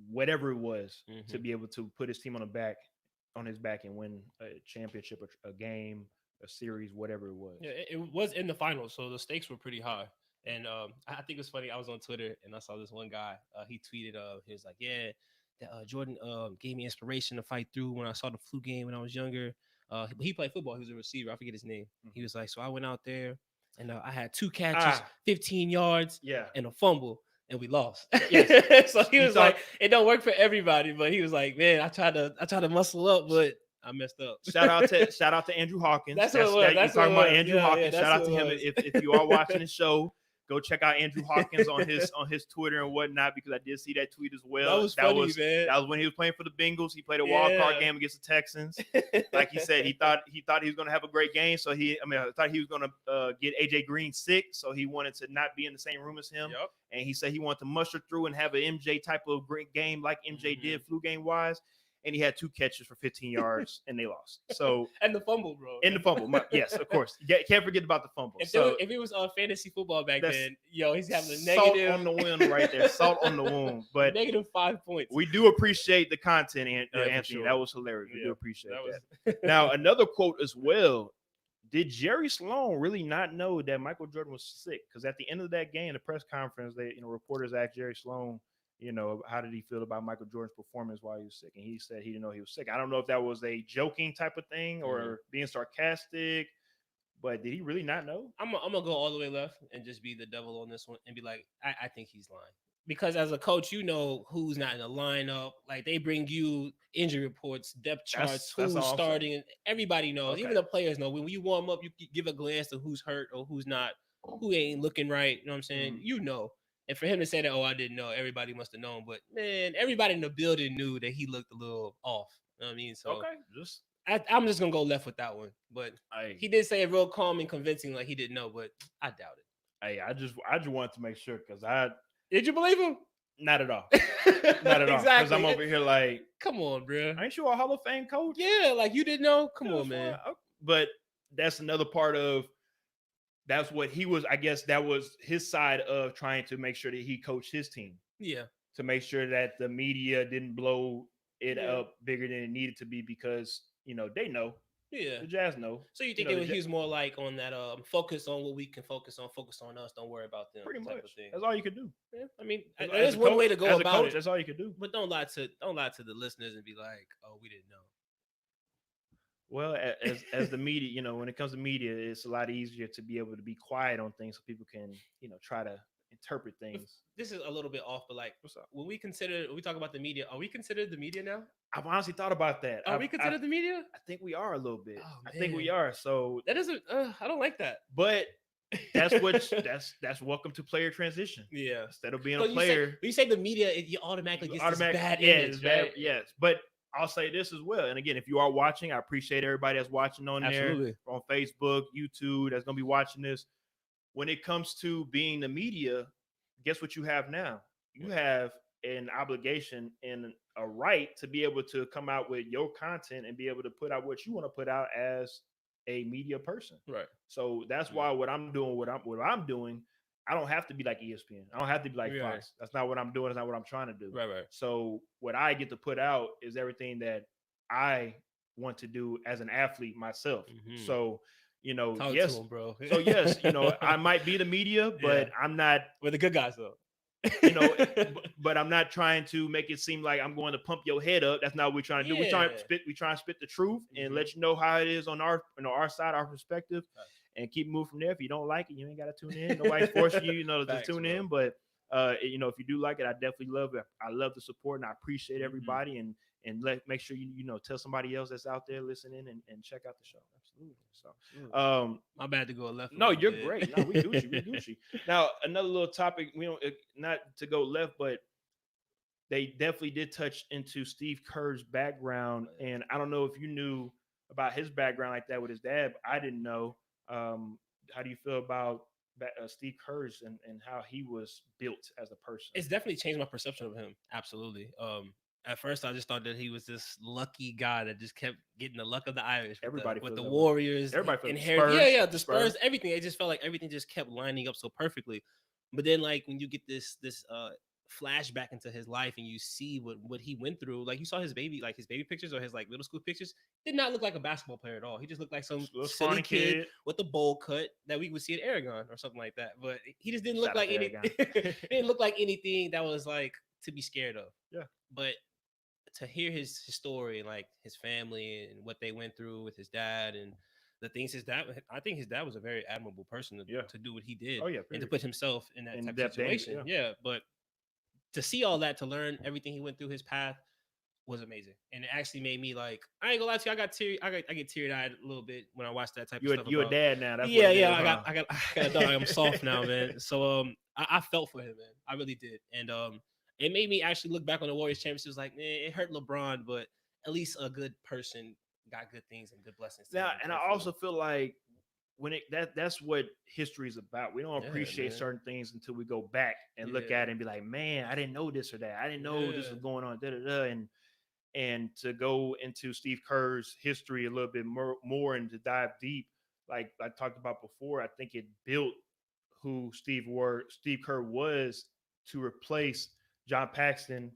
whatever it was, to be able to put his team on his back and win a championship, a game, a series, whatever it was. Yeah, it was in the finals, so the stakes were pretty high. And I think it's funny. I was on Twitter and I saw this one guy. He tweeted, he was like, "Yeah, Jordan gave me inspiration to fight through when I saw the flu game when I was younger." He played football. He was a receiver. I forget his name. He was like, "So I went out there and I had 2 catches, 15 yards, and a fumble, and we lost." Yes. So he was like, "It don't work for everybody," but he was like, "Man, I tried to muscle up, but I messed up." Shout out to Andrew Hawkins. That's what it was. You're talking about Andrew Hawkins. Yeah, shout out to him. If you are watching the show, go check out Andrew Hawkins on his Twitter and whatnot, because I did see that tweet as well. That was funny, man. That was when he was playing for the Bengals. He played a wild card game against the Texans. Like he said, he thought he was going to have a great game. So I thought he was going to get AJ Green sick, so he wanted to not be in the same room as him. Yep. And he said he wanted to muster through and have an MJ type of great game like MJ did flu game wise. And he had 2 catches for 15 yards, and they lost. So and the fumble, bro. And the fumble, yes, of course. Can't forget about the fumble. If it was fantasy football back then, he's having a salt negative on the wound right there. Salt on the wound. But -5 points. We do appreciate the content, Anthony. Sure. That was hilarious. We do appreciate that. Now, another quote as well. Did Jerry Sloan really not know that Michael Jordan was sick? Because at the end of that game, the press conference, reporters asked Jerry Sloan, how did he feel about Michael Jordan's performance while he was sick? And he said he didn't know he was sick. I don't know if that was a joking type of thing or being sarcastic, but did he really not know? I'm gonna go all the way left and just be the devil on this one and be like, I think he's lying. Because as a coach, who's not in the lineup. Like, they bring you injury reports, depth charts, who's starting, and everybody knows. Okay. Even the players know. When you warm up, you give a glance to who's hurt or who's not, who ain't looking right. You know what I'm saying? And for him to say that, I didn't know, everybody must have known. But, man, everybody in the building knew that he looked a little off. You know what I mean? So I'm just going to go left with that one. But he did say it real calm and convincing, like he didn't know, but I doubt it. Hey, I just wanted to make sure, because Did you believe him? Not at all. Not at all. Because I'm over here like, come on, bro. Ain't you a Hall of Fame coach? Yeah, like you didn't know? Come on, man. But that's another part of, that's what he was, I guess that was his side of trying to make sure that he coached his team. Yeah. To make sure that the media didn't blow it up bigger than it needed to be, because, they know. Yeah. The Jazz know. So you think he was more like on that focus on what we can focus on us, don't worry about them pretty type of much. thing. That's all you could do. Yeah, I mean, As there's a one coach, way to go as a about coach, it, that's all you could do. but don't lie to the listeners and be like, oh, we didn't know. Well, as the media, when it comes to media, it's a lot easier to be able to be quiet on things so people can, try to interpret things. This is a little bit off, but like What's up? when we talk about the media, are we considered the media now? I've honestly thought about that. Are we considered the media? I think we are a little bit. Oh, I think we man. are. So That doesn't. I don't like that. but that's that's welcome to player transition. Yeah. Instead of being a player, you say the media, you automatically get this bad yeah, image, right? yes. But I'll say this as well. And again, if you are watching, I appreciate everybody that's watching on Absolutely. there, on Facebook, YouTube, that's gonna be watching this. When it comes to being the media, guess what you have now? You have an obligation and a right to be able to come out with your content and be able to put out what you want to put out as a media person. Right. So that's why what I'm doing, what I'm doing, I don't have to be like ESPN. I don't have to be like Fox. That's not what I'm doing. That's not what I'm trying to do. Right. So what I get to put out is everything that I want to do as an athlete myself. Mm-hmm. So, Talk yes, to him, bro. so yes, I might be the media, but I'm not. We're the good guys though. But I'm not trying to make it seem like I'm going to pump your head up. That's not what we're trying to do. We try and spit the truth and let you know how it is on our side, our perspective, and keep moving from there. If you don't like it, you ain't got to tune in. Nobody's forcing you, to tune in. But if you do like it, I definitely love it. I love the support and I appreciate everybody and make sure you tell somebody else that's out there listening and check out the show. Absolutely. So my bad to go left. No, you're great. No, we Gucci. Now another little topic, we don't not to go left, but they definitely did touch into Steve Kerr's background. And I don't know if you knew about his background like that with his dad, but I didn't know. How do you feel about Steve Kerr's and how he was built as a person? It's definitely changed my perception of him. Absolutely. At first, I just thought that he was this lucky guy that just kept getting the luck of the Irish. Everybody with the Warriors, everybody inherited. The Spurs, everything. It just felt like everything just kept lining up so perfectly. But then, like when you get this flashback into his life and you see what he went through, like you saw his baby pictures or his like middle school pictures, did not look like a basketball player at all. He just looked like some silly kid with a bowl cut that we would see at Aragon or something like that. But he just didn't look like didn't look like anything that was like to be scared of. Yeah. But to hear his story, like his family and what they went through with his dad and the things I think his dad was a very admirable person to do what he did. Oh, yeah, and to put himself in that type of situation. Yeah, but to see all that, to learn everything he went through, his path was amazing, and it actually made me like, I ain't gonna lie to you, I get teary eyed a little bit when I watch that type of stuff. You're a dad now. That's I got a dog. I'm soft now, man. So I felt for him, man. I really did, and it made me actually look back on the Warriors championship. Like, man, it hurt LeBron, but at least a good person got good things and good blessings. Now, and I also feel like that's what history is about. We don't appreciate certain things until we go back and look at it and be like, man, I didn't know this or that. I didn't know this was going on. And to go into Steve Kerr's history a little bit more and to dive deep, like I talked about before, I think it built who Steve Kerr was to replace John Paxson,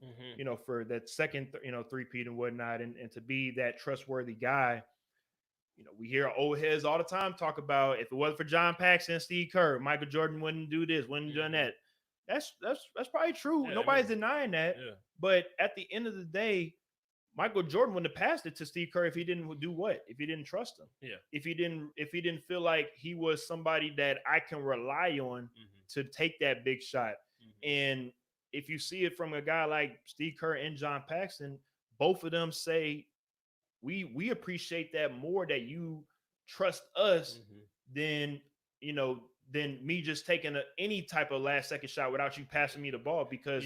for that second, three-peat and whatnot, and to be that trustworthy guy. We hear old heads all the time talk about if it wasn't for John Paxson and Steve Kerr, Michael Jordan wouldn't do this, wouldn't done that. That's probably true. Yeah, Nobody's denying that. Yeah. But at the end of the day, Michael Jordan wouldn't have passed it to Steve Kerr if he didn't do what? If he didn't trust him. Yeah. If he didn't feel like he was somebody that I can rely on to take that big shot. And if you see it from a guy like Steve Kerr and John Paxson, both of them say, we appreciate that more, that you trust us than me just taking any type of last second shot without you passing me the ball, because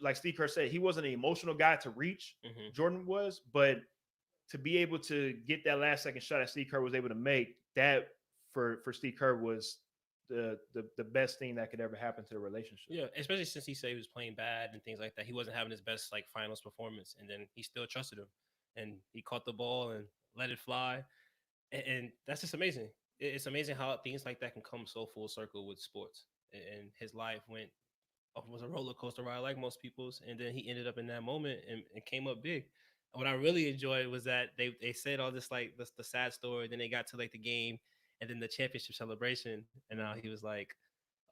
like Steve Kerr said, he wasn't an emotional guy to reach. Jordan was, but to be able to get that last second shot that Steve Kerr was able to make, that for Steve Kerr was the best thing that could ever happen to the relationship. Yeah, especially since he said he was playing bad and things like that. He wasn't having his best like finals performance, and then he still trusted him, and he caught the ball and let it fly, and that's just amazing. It's amazing how things like that can come so full circle with sports. And his life was a roller coaster ride like most people's, and then he ended up in that moment and came up big. what I really enjoyed was that they said all this like the sad story. Then they got to like the game and then the championship celebration, and he was like,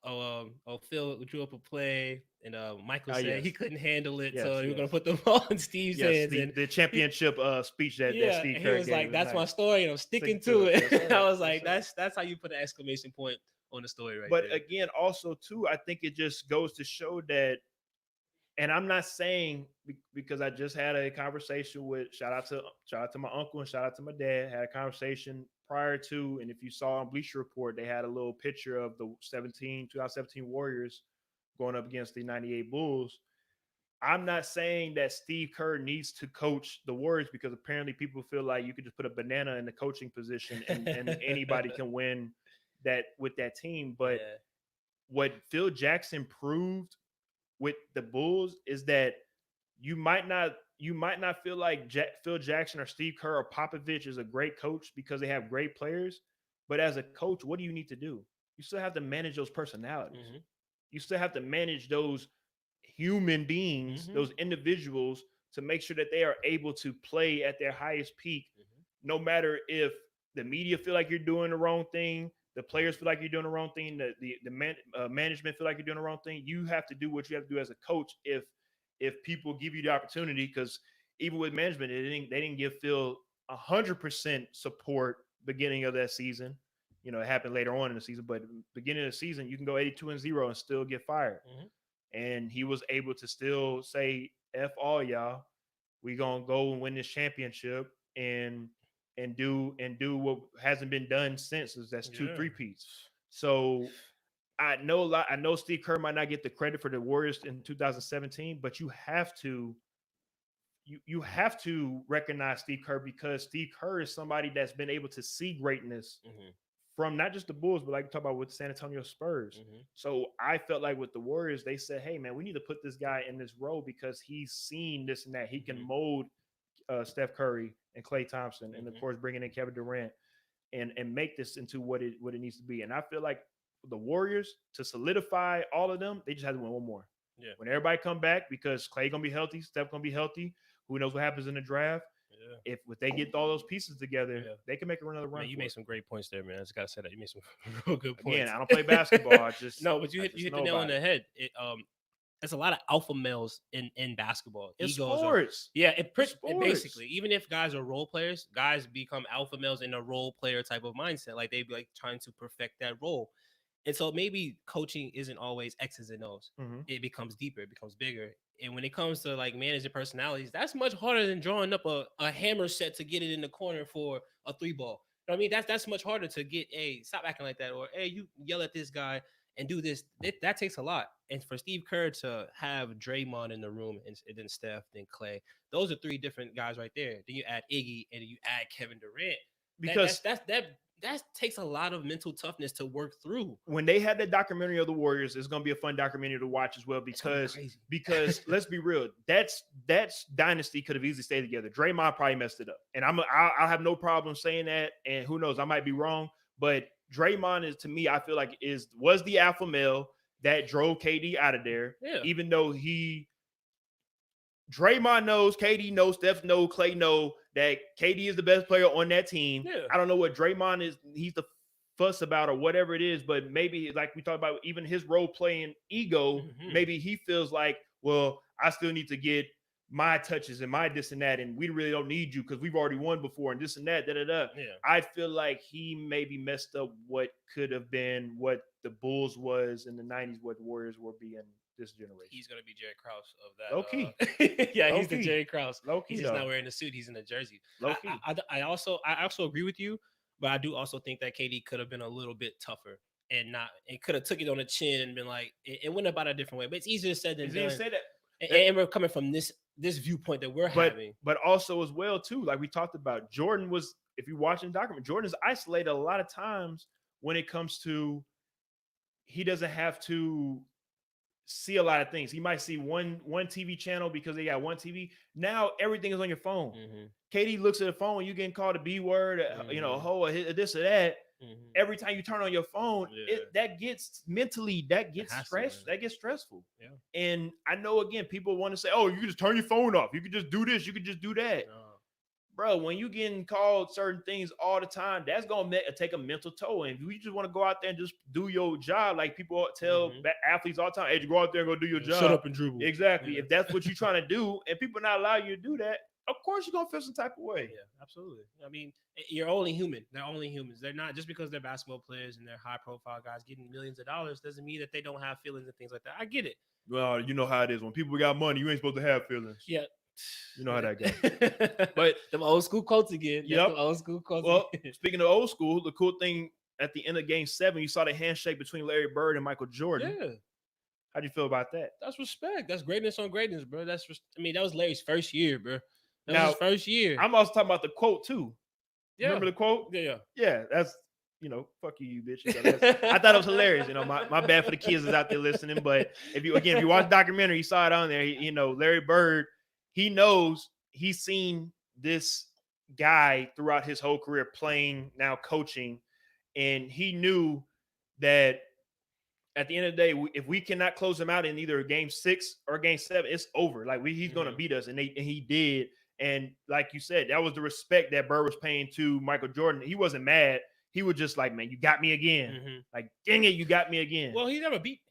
"Oh, Phil drew up a play, and Michael said he Yes, couldn't handle it, yes, so they were gonna yes, put the ball in Steve's yes. hands." The And the he, championship speech that yeah, Steve and he Kerr was gave like, was "That's my nice. story, and I'm Sticking sticking to to it, yes, it." I sir, was yes, like, sir. "That's how you put an exclamation point on the story right But there." again, also too, I think it just goes to show that, and I'm not saying because I just had a conversation with shout out to my uncle and shout out to my dad. Had a conversation prior to, and if you saw on Bleacher Report, they had a little picture of the 2017 Warriors going up against the 98 Bulls. I'm not saying that Steve Kerr needs to coach the Warriors because apparently people feel like you could just put a banana in the coaching position and anybody can win that with that team. But Yeah. what Phil Jackson proved with the Bulls is that you might not feel like Phil Jackson or Steve Kerr or Popovich is a great coach because they have great players, but as a coach, what do you need to do? You still have to manage those personalities. Hmm. You still have to manage those human beings, Hmm. those individuals, to make sure that they are able to play at their highest peak, Hmm. no matter if the media feel like you're doing the wrong thing, the players feel like you're doing the wrong thing, management feel like you're doing the wrong thing. You have to do what you have to do as a coach if people give you the opportunity. Because even with management, they didn't give Phil 100% support beginning of that season. It happened later on in the season, but beginning of the season, you can go 82-0 and still get fired. Hmm. And he was able to still say, "F all y'all, we gonna go and win this championship and do what hasn't been done since. Is that's two Yeah. three peats." So I know Steve Kerr might not get the credit for the Warriors in 2017, but you have to recognize Steve Kerr because Steve Kerr is somebody that's been able to see greatness Hmm. from not just the Bulls, but like you talk about with San Antonio Spurs. Hmm. So I felt like with the Warriors, they said, "Hey, man, we need to put this guy in this role because he's seen this and that. He can Hmm. mold Steph Curry and Klay Thompson, and of Hmm. course bringing in Kevin Durant and make this into what it needs to be." And I feel like the Warriors, to solidify all of them, they just have to win one more. Yeah. When everybody come back, because Klay gonna be healthy, Steph gonna be healthy. Who knows what happens in the draft? Yeah. If they get all those pieces together, Yeah. they can make another Man, run you for made it. some great points there, man. I just gotta say that you made some real good Again, points. I don't play basketball. I just No, but you I hit just the know nail on about the it. head. There's a lot of alpha males in basketball. It's Egos are, sports. yeah. It's It sports. basically, even if guys are role players, guys become alpha males in a role player type of mindset. Like they be like trying to perfect that role. And so maybe coaching isn't always X's and O's. Mm-hmm. It becomes deeper, it becomes bigger. And when it comes to like managing personalities, that's much harder than drawing up a hammer set to get it in the corner for a three ball. You know what I mean? That's much harder to get, hey, stop acting like that, or hey, you yell at this guy and do this. That takes a lot. And for Steve Kerr to have Draymond in the room and then Steph, then Clay, those are three different guys right there. Then you add Iggy and then you add Kevin Durant. That Because that takes a lot of mental toughness to work through. when they had that documentary of the Warriors, it's gonna be a fun documentary to watch as well. It's gonna be Because crazy. because let's be real, that's dynasty could have easily stayed together. Draymond probably messed it up, and I'll have no problem saying that. And who knows, I might be wrong, but Draymond is, to me, I feel like was the alpha male that drove KD out of there, Yeah. even though Draymond knows, KD knows, Steph knows, Clay knows that KD is the best player on that team. Yeah. I don't know what Draymond is. He's the fuss about or whatever it is, but maybe like we talked about, even his role playing ego, Mhm. maybe he feels like, well, I still need to get my touches and my this and that, and we really don't need you because we've already won before and this and that, da da da. Yeah. I feel like he maybe messed up what could have been what the Bulls was in the 90s, what the Warriors were being this generation. He's gonna be Jerry Krause of that. Low key. Yeah, Low he's the key. Jerry Krause. Low key He's just though. not wearing the suit. He's in the jersey. Low key. I also agree with you, but I do also think that KD could have been a little bit tougher and not and could have took it on the chin and been like it went about a different way. But it's easier said than Is he done. say that? And we're coming from this viewpoint that we're having. But also as well too, like we talked about, Jordan was, if you watch the document, Jordan is isolated a lot of times when it comes to, he doesn't have to see a lot of things. He might see one TV channel because they got one TV. Now everything is on your phone. Mm-hmm. KD looks at the phone, you getting called a B word, Mm-hmm. ho, this or that. every time you turn on your phone, that gets stressful. That gets stressful. Yeah. And I know, again, people want to say, oh, you can just turn your phone off. You can just do this. You can just do that. No. Bro, when you getting called certain things all the time, that's going to take a mental toll. And if you just want to go out there and just do your job, like people tell athletes all the time, hey, you go out there and go do your job. Shut up and dribble. Exactly. Yeah. If that's what you're trying to do and people not allow you to do that, of course you're going to feel some type of way. Yeah, absolutely. I mean, you're only human. They're only humans. They're not, just because they're basketball players and they're high profile guys getting millions of dollars doesn't mean that they don't have feelings and things like that. I get it. Well, you know how it is. When people got money, you ain't supposed to have feelings. Yeah. You know how that goes. But them old school quotes again. Yep. Old school quotes. Well, speaking of old school, the cool thing at the end of Game 7, you saw the handshake between Larry Bird and Michael Jordan. Yeah. How do you feel about that? That's respect. That's greatness on greatness, bro. That was Larry's first year, bro. That was his first year. I'm also talking about the quote too. Yeah. Remember the quote? Yeah. That's, fuck you bitch. I thought it was hilarious. My bad for the kids that's out there listening. But if you watch the documentary, you saw it on there. Larry Bird, he knows, he's seen this guy throughout his whole career playing, now coaching, and he knew that at the end of the day, if we cannot close him out in either Game 6 or Game 7, it's over. Like he's going to beat us, and he did. And like you said, that was the respect that Bird was paying to Michael Jordan. He wasn't mad. He was just like, man, you got me again. Like, dang it, you got me again. Well, he's never beaten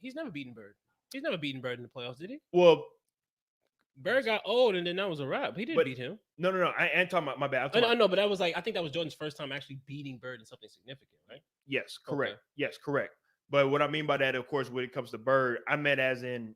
Bird. He's never beaten Bird in the playoffs, did he? Well, Bird got old, and then that was a wrap. He didn't beat him. No. I ain't talking about, my bad. I know, but that was I think that was Jordan's first time actually beating Bird in something significant, right? Yes, correct. Okay. Yes, correct. But what I mean by that, of course, when it comes to Bird, I meant as in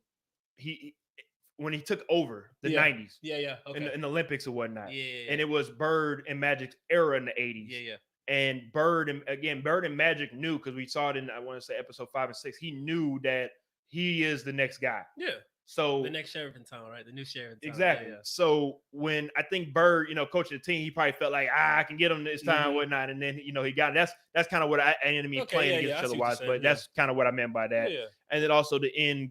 when he took over the 90s. Yeah. Okay. In the Olympics and whatnot. Yeah. And it was Bird and Magic's era in the 80s. Yeah. And Bird and Magic knew, because we saw it in, I want to say, episode 5 and 6, he knew that he is the next guy. Yeah. So the next sheriff in town, right? The new sheriff in town. Exactly. Yeah. So when I think Bird, coaching the team, he probably felt like, I can get him this time and whatnot. And then, he got it. That's kind of what I ended me playing against each other wise. But that's kind of what I meant by that. Yeah. And then also to end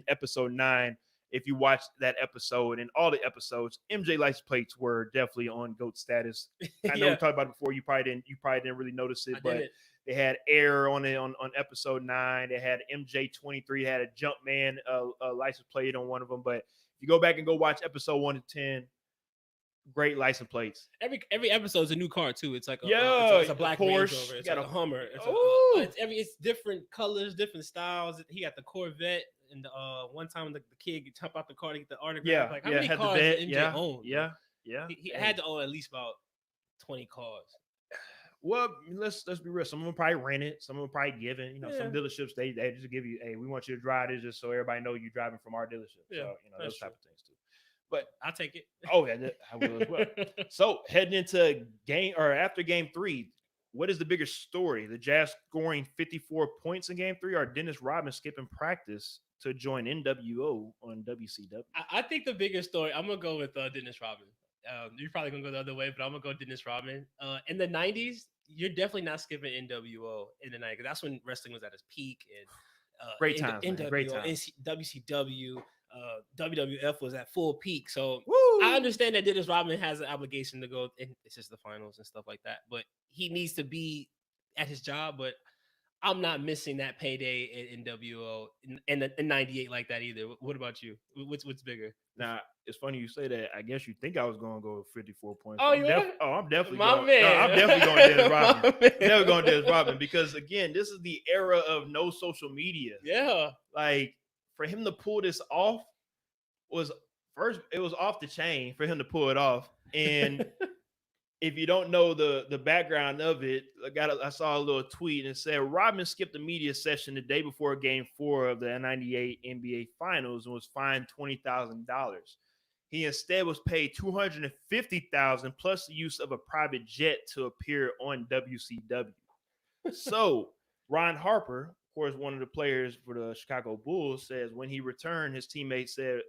episode 9, if you watch that episode and all the episodes, MJ license plates were definitely on GOAT status. I know we talked about it before. You probably didn't really notice it, but they had Air on it on episode 9. They had MJ23, had a Jumpman license plate on one of them. But if you go back and go watch episode 1 to 10, great license plates. Every episode is a new car too. It's like it's a black Porsche. Range Rover. It's got a Hummer. It's different colors, different styles. He got the Corvette. And one time the kid jumped out the car to get the autograph. How many cars did MJ own? Yeah. He had to own at least about 20 cars. Well, let's be real. Some of them probably rented. Some of them probably given. Some dealerships they just give you, hey, we want you to drive this just so everybody know you're driving from our dealership. Yeah, so those type of things too. But I'll take it. Oh yeah, I will as well. So heading into after Game 3. What is the bigger story? The Jazz scoring 54 points in Game 3, or Dennis Rodman skipping practice to join NWO on WCW? I think the bigger story, I'm going to go with Dennis Rodman. You're probably going to go the other way, but I'm going to go Dennis Rodman. In the 90s, you're definitely not skipping NWO in the 90s. That's when wrestling was at its peak. And great times. WCW, WWF was at full peak. So I understand that Dennis Rodman has an obligation to go, and it's just the finals and stuff like that. But he needs to be at his job. But I'm not missing that payday in NWO in 98 like that either. What about you? What's bigger? Now, it's funny you say that. I guess you think I was going to go 54 points. Oh, I'm definitely going. Man. No, I'm definitely going Dennis Rodman. Never going Dennis Rodman, because again, this is the era of no social media. Yeah. Like, for him to pull this off it was off the chain for him to pull it off. And if you don't know the background of it, I saw a little tweet and it said Rodman skipped a media session the day before Game 4 of the 98 NBA Finals and was fined $20,000. He instead was paid $250,000 plus the use of a private jet to appear on WCW. So Ron Harper, of course, one of the players for the Chicago Bulls, says when he returned, his teammates said,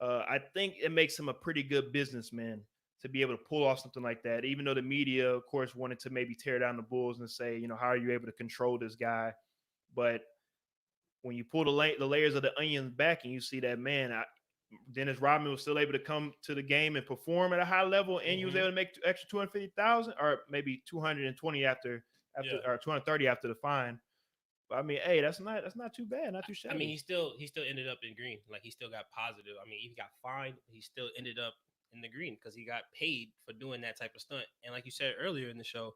I think it makes him a pretty good businessman to be able to pull off something like that, even though the media, of course, wanted to maybe tear down the Bulls and say, how are you able to control this guy? But when you pull the layers of the onions back and you see that, man, Dennis Rodman was still able to come to the game and perform at a high level, and he was able to make extra $250,000 or maybe $220 after after or 230 after the fine. But I mean, hey, that's not too bad, not too I mean, shabby. he still ended up in green. Like he still got positive. I mean, he got fined. He still ended up in the green because he got paid for doing that type of stunt. And like you said earlier in the show,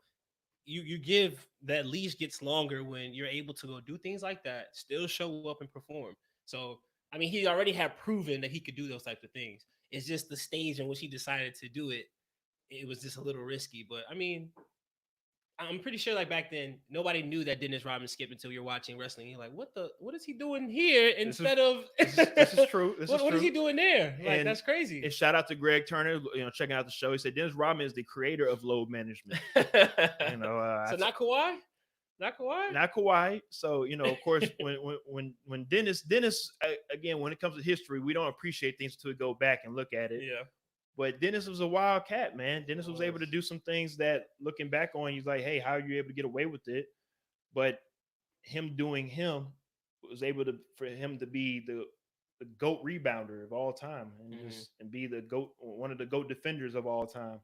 you give that leash gets longer when you're able to go do things like that, still show up and perform. So I mean, he already had proven that he could do those types of things. It's just the stage in which he decided to do it. It was just a little risky, but I mean, I'm pretty sure like back then nobody knew that Dennis Rodman skipped until you're watching wrestling. You're like, what is he doing here This is instead of this is true. This is what is true. he doing there? Like And that's crazy. and shout out to Greg Turner, checking out the show. He said Dennis Rodman is the creator of load management. So not Kawhi, not Kawhi. Not Kawhi. So of course, when Dennis again, when it comes to history, we don't appreciate things until we go back and look at it. Yeah, But Dennis was a wild cat, man. Dennis was able to do some things that, looking back on, he's like, hey, how are you able to get away with it? But him doing him was able to for him to be the GOAT rebounder of all time, and be the GOAT, one of the GOAT defenders of all time.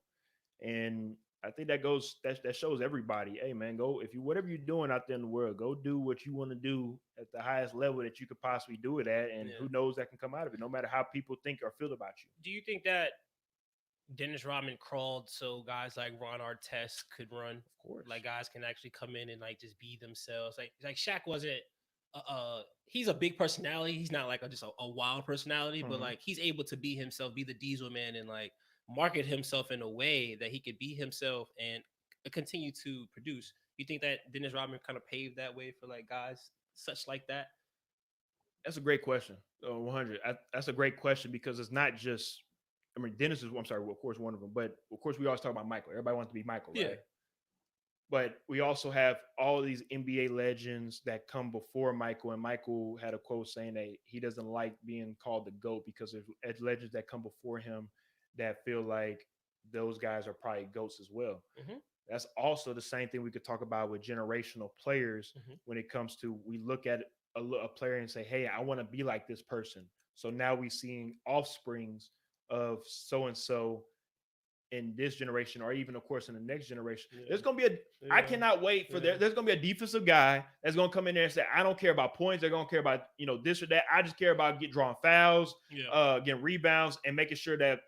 And I think that shows everybody, hey man, go, if you whatever you're doing out there in the world, go do what you want to do at the highest level that you could possibly do it at, and who knows that can come out of it, no matter how people think or feel about you. Do you think that Dennis Rodman crawled so guys like Ron Artest could run? Of course. Like guys can actually come in and like just be themselves. Like Shaq wasn't. He's a big personality. He's not like just a wild personality, but like he's able to be himself, be the Diesel Man, and like market himself in a way that he could be himself and continue to produce. You think that Dennis Rodman kind of paved that way for like guys such like that? That's a great question. 100. That's a great question because it's not just. I mean, Dennis is. I'm sorry. Well, of course, one of them. But of course, we always talk about Michael. Everybody wants to be Michael, right? Yeah. But we also have all these NBA legends that come before Michael. And Michael had a quote saying that he doesn't like being called the GOAT because there's legends that come before him that feel like those guys are probably GOATs as well. That's also the same thing we could talk about with generational players when it comes to, we look at a player and say, hey, I want to be like this person. So now we're seeing offsprings of so-and-so in this generation, or even of course in the next generation. There's gonna be I cannot wait for there's gonna be a defensive guy that's gonna come in there and say, I don't care about points, they're gonna care about this or that. I just care about drawing fouls, getting rebounds, and making sure that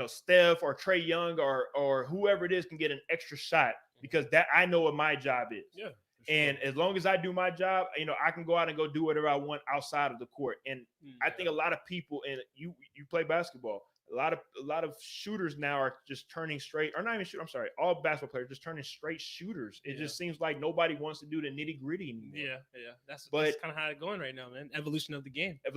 Steph or Trey Young or whoever it is can get an extra shot, because that I know what my job is. Yeah. And as long as I do my job, I can go out and go do whatever I want outside of the court. And I think a lot of people, and you play basketball, a lot of shooters now are just turning straight, or not even shoot. I'm sorry, all basketball players just turning straight shooters. It just seems like nobody wants to do the nitty gritty anymore. Yeah. That's kind of how it's going right now, man. Evolution of the game. But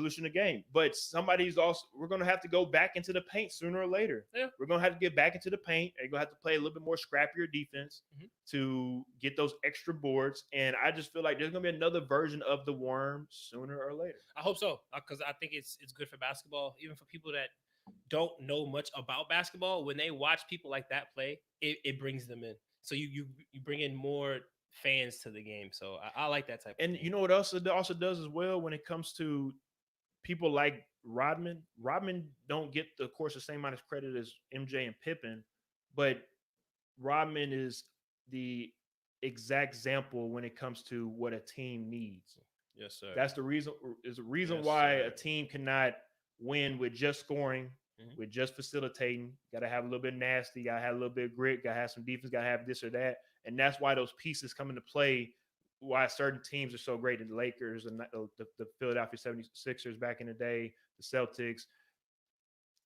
we're gonna have to go back into the paint sooner or later. Yeah. We're gonna have to get back into the paint. And you're gonna have to play a little bit more scrappier defense to get those extra boards. And I just feel like there's gonna be another version of the worm sooner or later. I hope so, because I think it's good for basketball, even for people that don't know much about basketball. When they watch people like that play, it brings them in. So you bring in more fans to the game. So I like that type of And thing. you know what else it also does as well when it comes to people like Rodman? Rodman don't get, of course, the same amount of credit as MJ and Pippen, but Rodman is the exact example when it comes to what a team needs. Yes, sir. That's the reason. Is the reason why a team cannot win with just scoring, with just facilitating. Got to have a little bit nasty. Got to have a little bit of grit. Got to have some defense. Got to have this or that. And that's why those pieces come into play. Why certain teams are so great. The Lakers and the Philadelphia 76ers back in the day, the Celtics.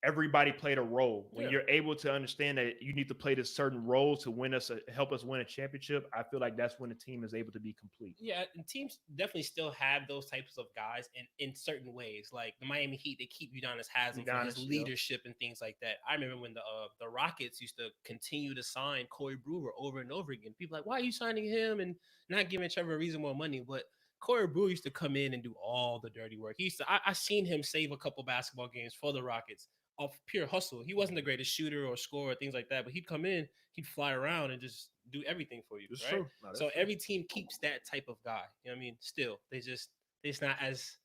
Everybody played a role. When you're able to understand that you need to play this certain role to help us win a championship, I feel like that's when the team is able to be complete. Yeah, and teams definitely still have those types of guys in certain ways. Like the Miami Heat, they keep Udonis Haslem for his leadership and things like that. I remember when the Rockets used to continue to sign Corey Brewer over and over again. People like, why are you signing him and not giving Trevor Ariza more money? But Corey Brewer used to come in and do all the dirty work. I seen him save a couple basketball games for the Rockets off pure hustle. He wasn't the greatest shooter or scorer, things like that, but he'd come in, he'd fly around and just do everything for you. That's right? true. No, So every team keeps that type of guy. You know what I mean? Still, it's not as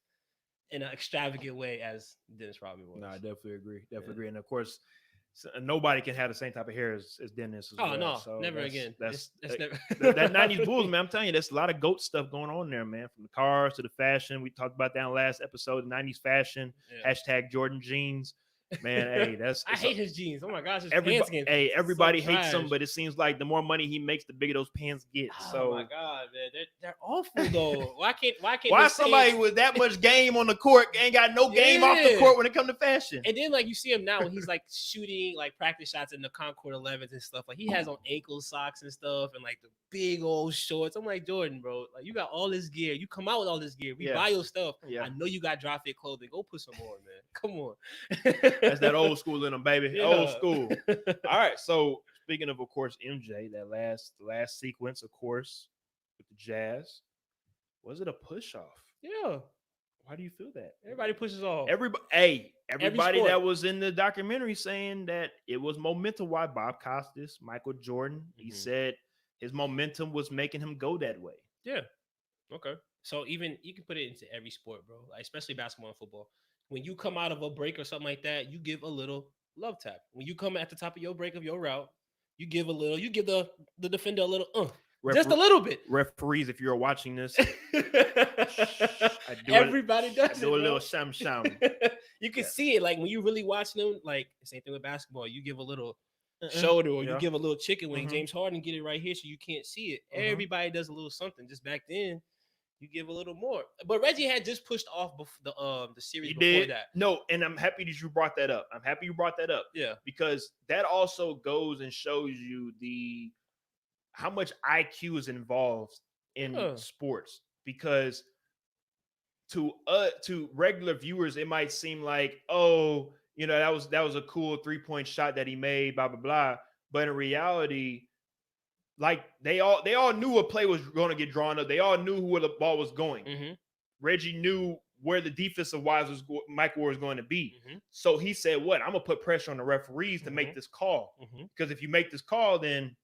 in an extravagant way as Dennis Rodman was. No, I definitely agree. And of course, nobody can have the same type of hair as Dennis as Oh well. no, So never again. That's It's never that 90s Bulls, man. I'm telling you, there's a lot of GOAT stuff going on there, man. From the cars to the fashion. We talked about that in the last episode, the 90s fashion, Yeah. hashtag Jordan jeans. Man, hey, I hate his jeans. Oh my gosh, his pants everybody. getting Hey, so everybody hates trash. him, but it seems like the more money he makes, the bigger those pants get. Oh my So god, man, they're awful though. Why can't why those somebody pants? with that much game on the court ain't got no game off the Yeah. court when it comes to fashion? And then like you see him now when he's like shooting like practice shots in the Concord 11s and stuff. Like he has on ankle socks and stuff and like the big old shorts. I'm like, Jordan, bro, like you got all this gear. You come out with all this gear. We Yeah. buy your stuff. Yeah. I know you got dry fit clothing. Go put some more, man. Come on. That's that old school in them, baby. Yeah. Old school. All right. So speaking of course, MJ, that last sequence, of course, with the Jazz, was it a push off? Yeah. Why do you feel that? Everybody pushes off. Everybody sport. that was in the documentary saying that it was momentum. Why Bob Costas, Michael Jordan, he said his momentum was making him go that way. Yeah. Okay. So even you can put it into every sport, bro. Like especially basketball and football. When you come out of a break or something like that, you give a little love tap. When you come at the top of your break of your route, you give a little. You give the defender a little, just a little bit. Referees, if you're watching this, Everybody does. I do a little sham. You can see it, like when you really watching them. Like the same thing with basketball. You give a little shoulder, or you give a little chicken wing. James Harden get it right here, so you can't see it. Everybody does a little something. Just back then, you give a little more. But Reggie had just pushed off the series before that. No, and I'm happy that you brought that up. Yeah, because that also goes and shows you how much IQ is involved in sports. Because to regular viewers, it might seem like, oh, that was a cool 3-point shot that he made, blah blah blah. But in reality, like they all knew a play was going to get drawn up. They all knew where the ball was going. Reggie knew where the defensive wise Michael was going to be. So he said, "What? I'm gonna put pressure on the referees to make this call. Because if you make this call, then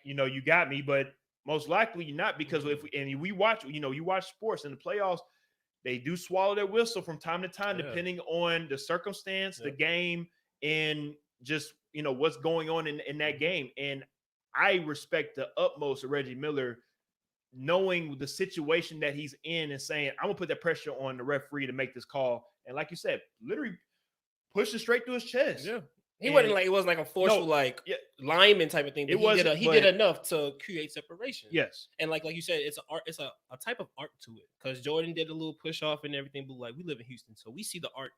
you got me. But most likely you're not, because we watch, you watch sports in the playoffs, they do swallow their whistle from time to time, depending on the circumstance, the game, and just what's going on in that game. And I respect the utmost of Reggie Miller, knowing the situation that he's in and saying, I'm gonna put that pressure on the referee to make this call. And like you said, literally push it straight through his chest. Yeah. It wasn't like a forceful lineman type of thing. But he did enough to create separation. Yes. And like you said, it's an art, it's a type of art to it. Because Jordan did a little push off and everything, but like we live in Houston, so we see the art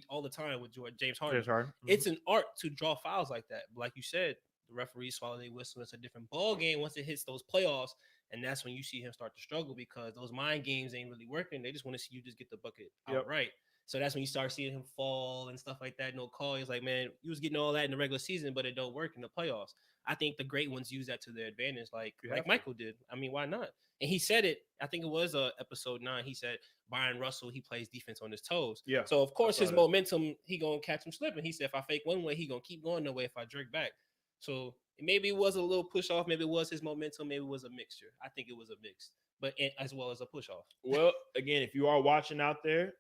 all the time with James Harden. It's an art to draw fouls like that. But like you said, the referees swallow their whistle. It's a different ball game once it hits those playoffs, and that's when you see him start to struggle, because those mind games ain't really working. They just want to see you just get the bucket outright. So that's when you start seeing him fall and stuff like that. No call. He's like, man, you was getting all that in the regular season, but it don't work in the playoffs. I think the great ones use that to their advantage, like Michael did. I mean, why not? And he said it. I think it was episode 9. He said Byron Russell, he plays defense on his toes. Yeah. So of course his momentum, he gonna catch him slipping. He said, if I fake one way, he gonna keep going the way if I jerk back. So maybe it was a little push off. Maybe it was his momentum. Maybe it was a mixture. I think it was a mix, but as well as a push off. Well, again, if you are watching out there,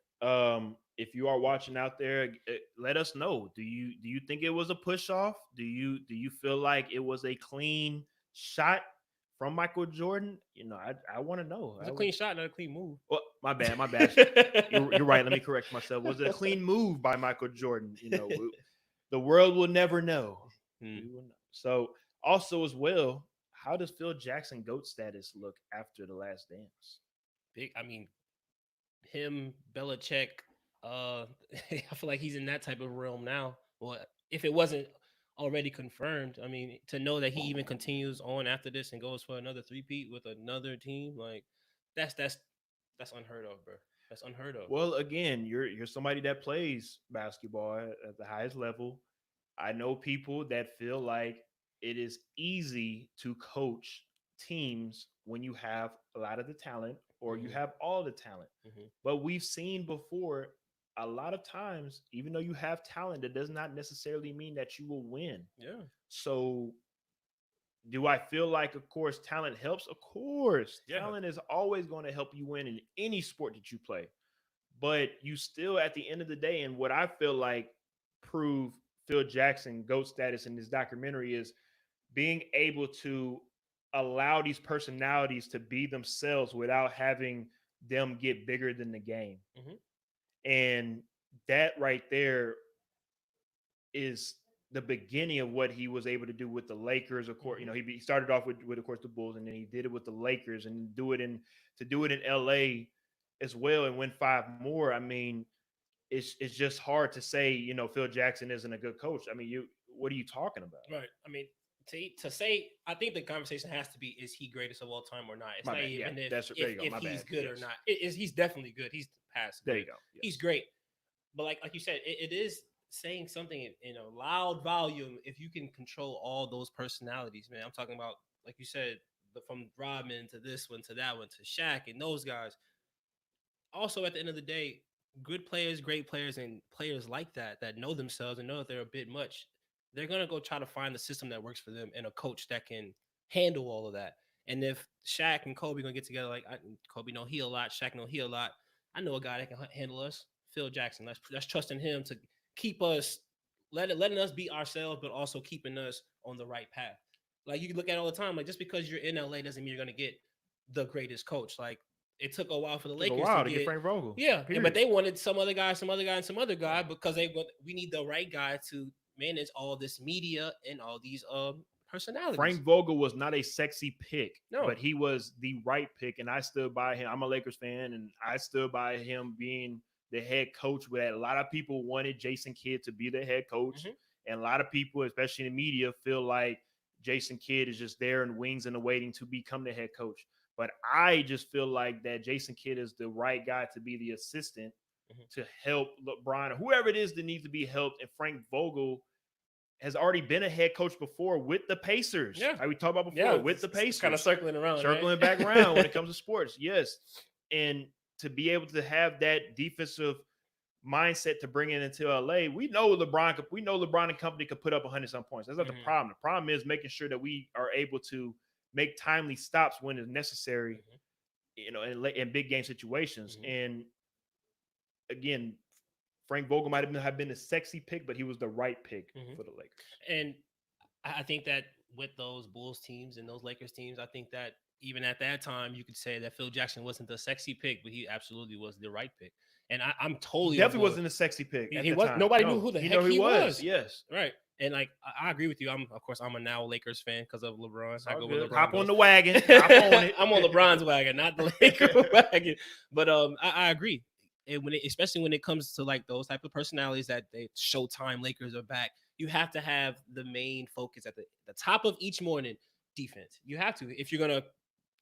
let us know. Do you think it was a push off? Do you feel like it was a clean shot from Michael Jordan? I want to know. It's a clean shot, not a clean move. Well, my bad. You're right. Let me correct myself. Was it a clean move by Michael Jordan? The world will never know. We will know. So also as well, how does Phil Jackson GOAT status look after the Last Dance? Big. I mean, him, Belichick, I feel like he's in that type of realm now. Well, if it wasn't already confirmed, I mean, to know that he even continues on after this and goes for another three-peat with another team, like that's unheard of, bro. That's unheard of. Well, again, you're somebody that plays basketball at the highest level. I know people that feel like it is easy to coach teams when you have a lot of the talent, or you have all the talent. But we've seen before, a lot of times, even though you have talent, that does not necessarily mean that you will win. Yeah. So do I feel like, of course, talent helps? Of course. Talent is always going to help you win in any sport that you play. But you still, at the end of the day, and what I feel like proved Phil Jackson GOAT status in this documentary is being able to allow these personalities to be themselves without having them get bigger than the game. Mhm. And that right there is the beginning of what he was able to do with the Lakers. Of course, Mhm. he started off with of course the Bulls, and then he did it with the Lakers, and do it in LA as well, and win five more. I mean, it's just hard to say, Phil Jackson isn't a good coach. I mean, what are you talking about? Right. I mean, to say, I think the conversation has to be: is he greatest of all time or not? It's My not bad. Yeah, even there you go. if My he's bad. good or Yes, not. He's definitely good. He's past there you good. go. He's Yes, great. But like you said, it is saying something in a loud volume if you can control all those personalities, man. I'm talking about, like you said, from Rodman to this one to that one to Shaq and those guys. Also, at the end of the day, good players, great players, and players like that know themselves and know that they're a bit much, they're gonna go try to find the system that works for them and a coach that can handle all of that. And if Shaq and Kobe gonna get together, Kobe know he a lot, Shaq know he a lot. I know a guy that can handle us, Phil Jackson. Let's trust in him to keep us, letting us be ourselves, but also keeping us on the right path. Like you look at it all the time, like just because you're in LA doesn't mean you're gonna get the greatest coach. Like it took a while for the took a Lakers to while to get get, Frank Vogel. yeah, but Period. they wanted some other guy, some other guy, and some other guy Yeah. because we need the right guy to manage all this media and all these personalities. Frank Vogel was not a sexy pick, No. but he was the right pick, and I stood by him. I'm a Lakers fan, and I stood by him being the head coach. Where a lot of people wanted Jason Kidd to be the head coach, Hmm. and a lot of people, especially in the media, feel like Jason Kidd is just there in wings and waiting to become the head coach. But I just feel like that Jason Kidd is the right guy to be the assistant Hmm. to help LeBron or whoever it is that needs to be helped. And Frank Vogel has already been a head coach before with the Pacers. Yeah. Like we talked about before, Yeah. with the It's kind of Pacers, circling around, right? circling back around when it comes to sports. Yes. And to be able to have that defensive mindset to bring it into LA, we know LeBron and company could put up 100 some points. That's not the Hmm. problem. The problem is making sure that we are able to make timely stops when it's necessary, Hmm. in big game situations. Hmm. And again, Frank Vogel might have been a sexy pick, but he was the right pick Hmm. for the Lakers. And I think that with those Bulls teams and those Lakers teams, I think that even at that time, you could say that Phil Jackson wasn't the sexy pick, but he absolutely was the right pick. And I'm He totally on definitely board. wasn't a sexy pick at He the was, time. nobody knew No, who the he heck know he he was. was. Yes, Right. And like I agree with you. Of course I'm a now Lakers fan because of LeBron. it's I all go where good. LeBron Hop on goes. the wagon. Hop on it. I'm on LeBron's wagon, not the Lakers wagon. But I agree. And especially when it comes to like those type of personalities that they Showtime Lakers are back, you have to have the main focus at the top of each morning, defense. You have to if you're gonna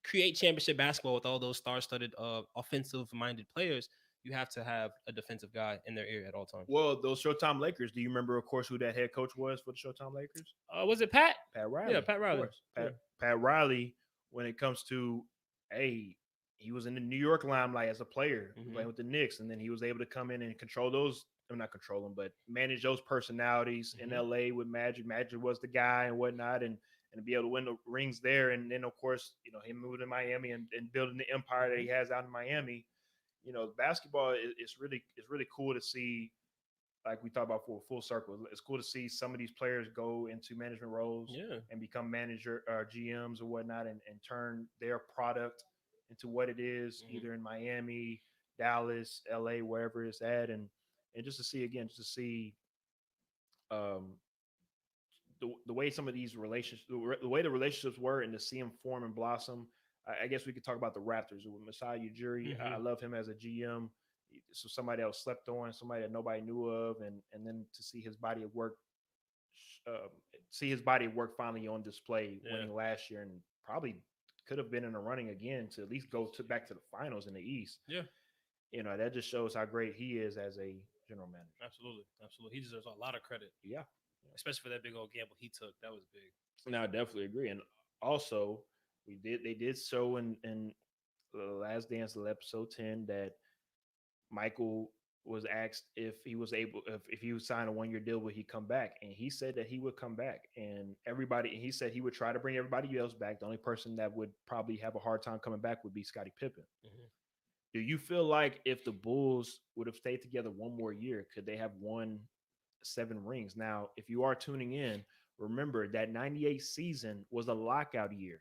create championship basketball with all those star-studded offensive-minded players. You have to have a defensive guy in their ear at all times. Well, those Showtime Lakers. Do you remember, of course, who that head coach was for the Showtime Lakers? Was it Pat? Pat Yeah, Riley, Pat of Riley. course. Yeah. Pat Riley. When it comes to, hey, he was in the New York limelight as a player, playing with the Knicks, and then he was able to come in and control those. I'm not control them, but manage those personalities in LA with Magic. Magic was the guy and whatnot, and to be able to win the rings there, and then of course, him moving to Miami and building the empire that he has out in Miami. Basketball is really cool to see. Like we talked about for full circle, it's cool to see some of these players go into management roles Yeah. and become manager or GMs or whatnot, and turn their product into what it is, either in Miami, Dallas, LA, wherever it's at, and just to see again, just to see um, the way some of these relationships, the way the relationships were, and to see them form and blossom. I guess we could talk about the Raptors with Masai Ujiri. I love him as a GM. So somebody else slept on, somebody that nobody knew of, and then to uh, see his body of work finally on display, winning last year, and probably could have been in the running again to at least go back to the finals in the East. Yeah. That just shows how great he is as a general manager. Absolutely. Absolutely. He deserves a lot of credit, Yeah. especially for that big old gamble he took. That was big. No, I definitely agree. And also, they did show in the Last Dance of episode 10 that Michael was asked if he would sign a 1 year deal, would he come back? And he said that he would come back. And he said he would try to bring everybody else back. The only person that would probably have a hard time coming back would be Scottie Pippen. Do you feel like if the Bulls would have stayed together one more year, could they have won 7 rings. Now, if you are tuning in, remember that 98 season was a lockout year.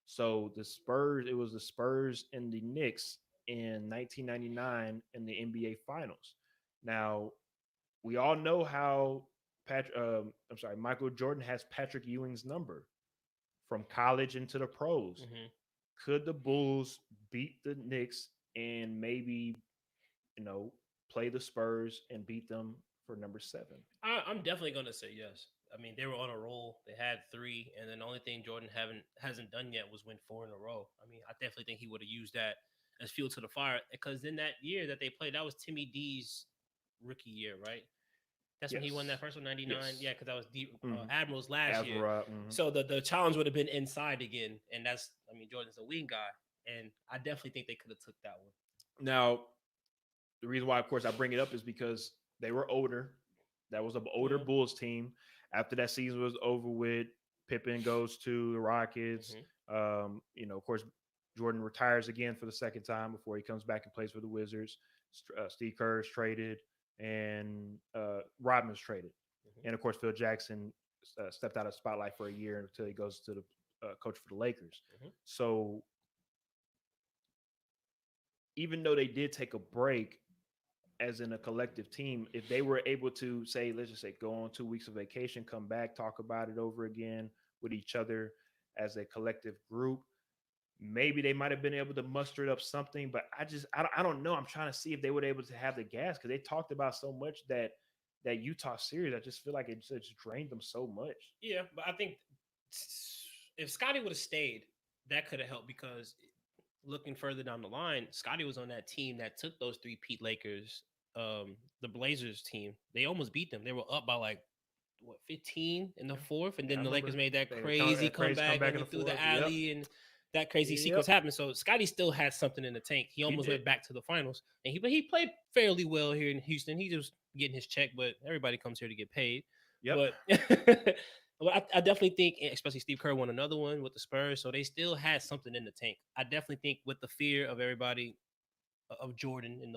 So the Spurs, it was the Spurs and the Knicks in 1999 in the NBA Finals. Now, we all know how Michael Jordan has Patrick Ewing's number from college into the pros. Hmm. Could the Bulls beat the Knicks and maybe, you know, play the Spurs and beat them for number 7? I'm definitely gonna say yes. I mean, they were on a roll. They had three, and then the only thing Jordan haven't hasn't done yet was win four in a row. I mean, I definitely think he would have used that as fuel to the fire because in that year that they played, that was Timmy D's rookie year, right? That's when he won that Yes. first one, 99. Yes. Yeah, because that was Hmm. Admirals last year. Azra. So the challenge would have been inside again, and that's I mean Jordan's a wing guy, and I definitely think they could have took that one. Now, the reason why, of course, I bring it up is because they were older. That was an older Yeah. Bulls team. After that season was over with, Pippen goes to the Rockets. Hmm. Of course, Jordan retires again for the second time before he comes back and plays for the Wizards. Steve Kerr is traded, and Rodman's traded, Hmm. and of course, Phil Jackson stepped out of the spotlight for a year until he goes to the coach for the Lakers. Hmm. So even though they did take a break, as in a collective team, if they were able to say, let's just say, go on 2 weeks of vacation, come back, talk about it over again with each other as a collective group, maybe they might have been able to muster up something. But I don't know. I'm trying to see if they were able to have the gas because they talked about so much that Utah series. I just feel like it just drained them so much. Yeah, but I think if Scotty would have stayed, that could have helped because looking further down the line, Scotty was on that team that took those three Pete Lakers, the Blazers team. They almost beat them. They were up by like what 15 in the Yeah, fourth, and yeah, I then the remember Lakers made that they crazy crazy comeback comeback and in he the threw the fourth. Yep, alley and that crazy sequence yep, happened. So Scotty still had something in the tank. He he almost did. went back to the finals, and he played fairly well here in Houston. He just getting his check, but everybody comes here to get paid. Yep. But but I definitely think, especially Steve Kerr won another one with the Spurs, so they still had something in the tank. I definitely think with the fear of everybody of Jordan and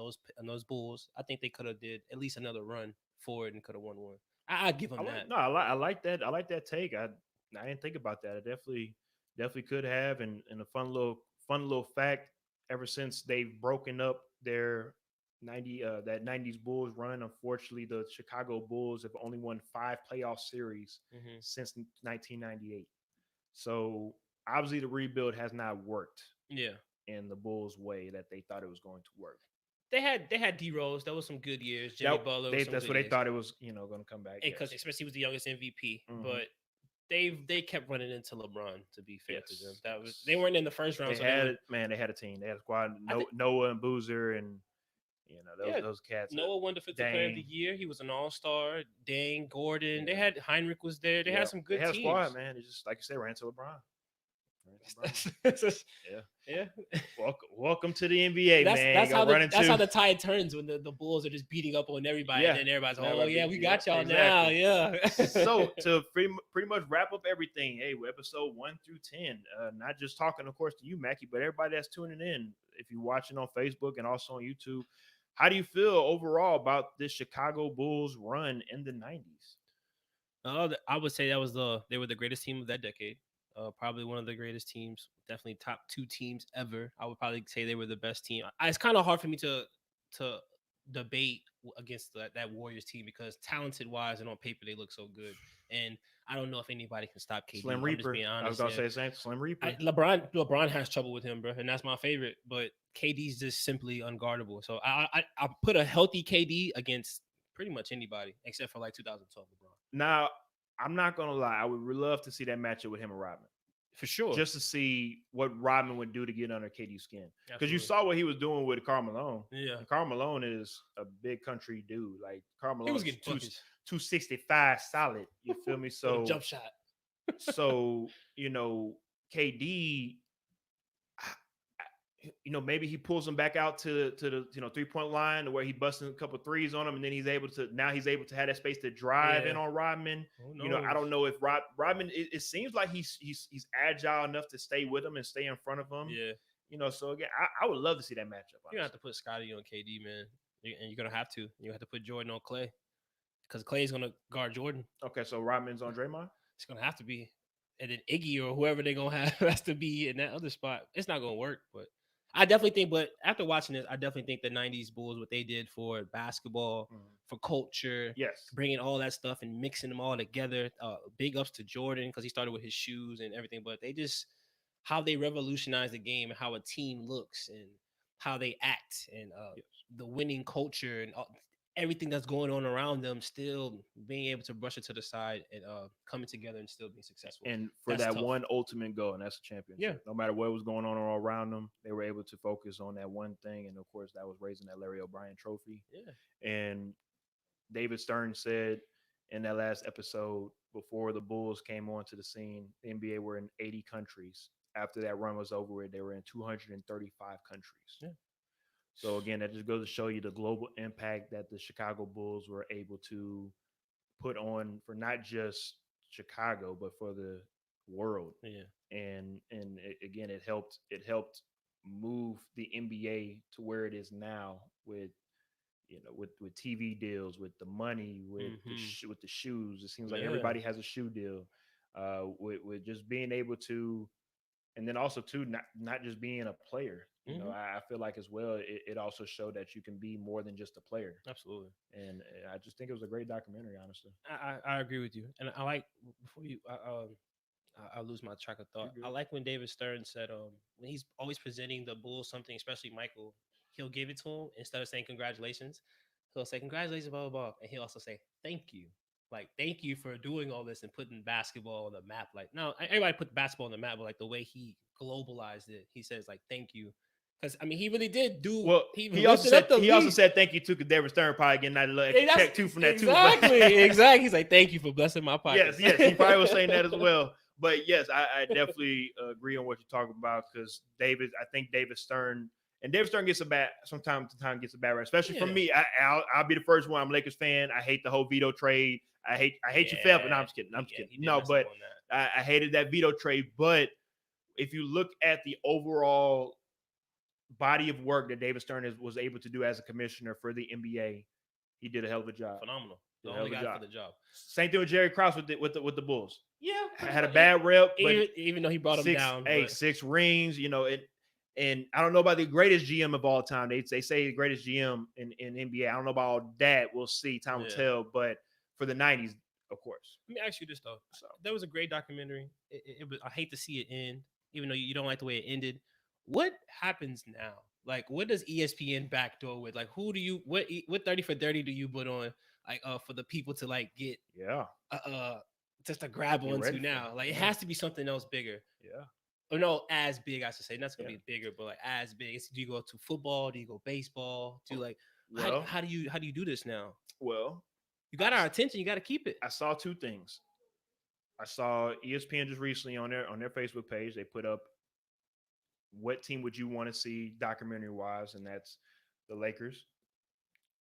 those Bulls, I think they could have did at least another run forward and could have won one. I give I them like that. no, I like that. I like that take. I didn't think about that. I definitely could have. And a fun little fact. Ever since they've broken up their 90s Bulls run, unfortunately, the Chicago Bulls have only won 5 playoff series Hmm. since 1998. So obviously, the rebuild has not worked Yeah, in the Bulls' way that they thought it was going to work. they had D Rose. That was some good years. Jimmy Butler was some That's good what they years, thought it was, going to come back. because Yes. especially he was the youngest MVP. Hmm. But they kept running into LeBron. To be fair to them, Yes. that was they Yes. weren't in the first round, They so they had would. it, man. They had a team. They had a squad. I think Noah and Boozer, and those yeah. those cats. Noah won Defensive Player of the Dang. Year. He was an All Star. Dane Gordon. They Yeah. had Heinrich was there. They had Yeah. some They good had a squad, teams. man. It's just like you said, ran to LeBron. Ran to LeBron. Yeah. Yeah. Welcome to the NBA, That's man. You that's got how the running that's how to. the tide turns when the Bulls are just beating up on everybody, and Yeah. then everybody's Now oh like, yeah, we yep, got y'all now, exactly. yeah. So to pretty much wrap up everything, hey, episode 1 through 10. Not just talking, of course, to you, Mackey, but everybody that's tuning in. If you're watching on Facebook and also on YouTube, how do you feel overall about this Chicago Bulls run in the 90s? I would say they were the greatest team of that decade. Probably one of the greatest teams, definitely top two teams ever. I would probably say they were the best team. It's kind of hard for me to debate against that Warriors team because talented wise and on paper they look so good. And I don't know if anybody can stop Slim KD. I'm just Reaper. being I was honest. gonna Yeah, say the same. Slim Reaper. LeBron has trouble with him, bro, and that's my favorite. But KD's just simply unguardable. So I put a healthy KD against pretty much anybody except for like 2012 LeBron. Now, I'm not gonna lie. I would love to see that matchup with him and Rodman, For sure. just to see what Rodman would do to get under KD's skin. Because you Absolutely. saw what he was doing with Karl Malone. Yeah. And Karl Malone is a big country dude. Like Karl He was Malone's getting buckets. 265 solid. You feel me? Little jump shot. So KD, maybe he pulls him back out to the 3-point line where he busting a couple threes on him, and then he's able to have that space to drive in Yeah. on Rodman. Who I don't knows? know if Rodman. It seems like he's agile enough to stay with him and stay in front of him. Yeah. So again, I would love to see that matchup. You're gonna have Honestly. to put Scotty on KD, man. And you're gonna have to. You have to put Jordan on Clay. because Clay's gonna guard Jordan. Okay, so Rodman's on Draymond. It's gonna have to be, and then Iggy or whoever they're gonna have has to be in that other spot. It's not gonna work, but I definitely think. But after watching this, I definitely think the '90s Bulls, what they did for basketball, for culture, Yes. bringing all that stuff and mixing them all together. Big ups to Jordan because he started with his shoes and everything, but they just how they revolutionized the game and how a team looks and how they act and Yes. the winning culture and everything that's going on around them, still being able to brush it to the side and coming together and still being successful. And for That's that tough. one ultimate goal, and that's a championship. Yeah. No matter what was going on all around them, they were able to focus on that one thing. And of course, that was raising that Larry O'Brien trophy. Yeah. And David Stern said in that last episode, before the Bulls came onto the scene, the NBA were in 80 countries. After that run was over with, they were in 235 countries. Yeah. So again, that just goes to show you the global impact that the Chicago Bulls were able to put on for not just Chicago, but for the world. Yeah. And again, it helped move the NBA to where it is now with with TV deals, with the money, with with the shoes. It seems like everybody has a shoe deal. With just being able to, and then also too, not just being a player. I feel like as well, it also showed that you can be more than just a player. Absolutely. And I just think it was a great documentary, honestly. I agree with you, and I like before you. I lose my track of thought. I like when David Stern said, when he's always presenting the Bulls something, especially Michael, he'll give it to him instead of saying congratulations. He'll say congratulations, blah blah blah, and he'll also say thank you, like thank you for doing all this and putting basketball on the map. Like no, everybody put basketball on the map, but like the way he globalized it, he says like thank you. Because I mean, he really did do. Well, he also said thank you to David Stern probably getting that little extra check too from that too. Exactly. He's like, thank you for blessing my pockets. Yes, he probably was saying that as well. But yes, I definitely agree on what you're talking about because I think David Stern gets a bad sometimes gets a bad rap, especially from me. I'll be the first one. I'm a Lakers fan. I hate the whole veto trade. I hate you, Feb. No, I'm just kidding. No, but I hated that veto trade. But if you look at the overall body of work that David Stern was able to do as a commissioner for the NBA, he did a hell of a job. Phenomenal. The only guy for the job. Same thing with Jerry Krause with the Bulls. Yeah, had a bad rep, but even though he brought him down. Hey, 6 rings, and I don't know about the greatest GM of all time. They say the greatest GM in NBA. I don't know about that. We'll see. Time will tell. But for the 90s, of course. Let me ask you this though. So that was a great documentary. It was, I hate to see it end, even though you don't like the way it ended. What happens now? Like, what does ESPN backdoor with? Like, what 30 for 30 do you put on? Like, for the people to like get just to grab onto now. Like, it has to be something else bigger. Yeah. Or no, as big, I should say. That's gonna be bigger, but like as big. Do you go to football? Do you go baseball? Do you like how do you do this now? Well, you got our attention. You got to keep it. I saw 2 things. I saw ESPN just recently on their Facebook page. They put up what team would you want to see documentary wise, and that's the Lakers,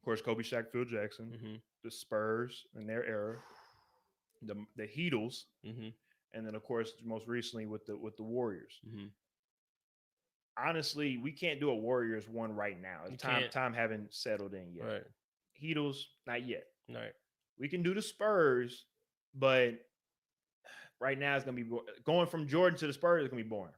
of course, Kobe, Shaq, Phil Jackson, the Spurs in their era, the Heatles, and then of course most recently with the Warriors. Honestly, we can't do a Warriors one right now. Time haven't settled in yet. Right. Heatles, not yet. Right. We can do the Spurs, but right now it's gonna be going from Jordan to the Spurs. It's gonna be boring.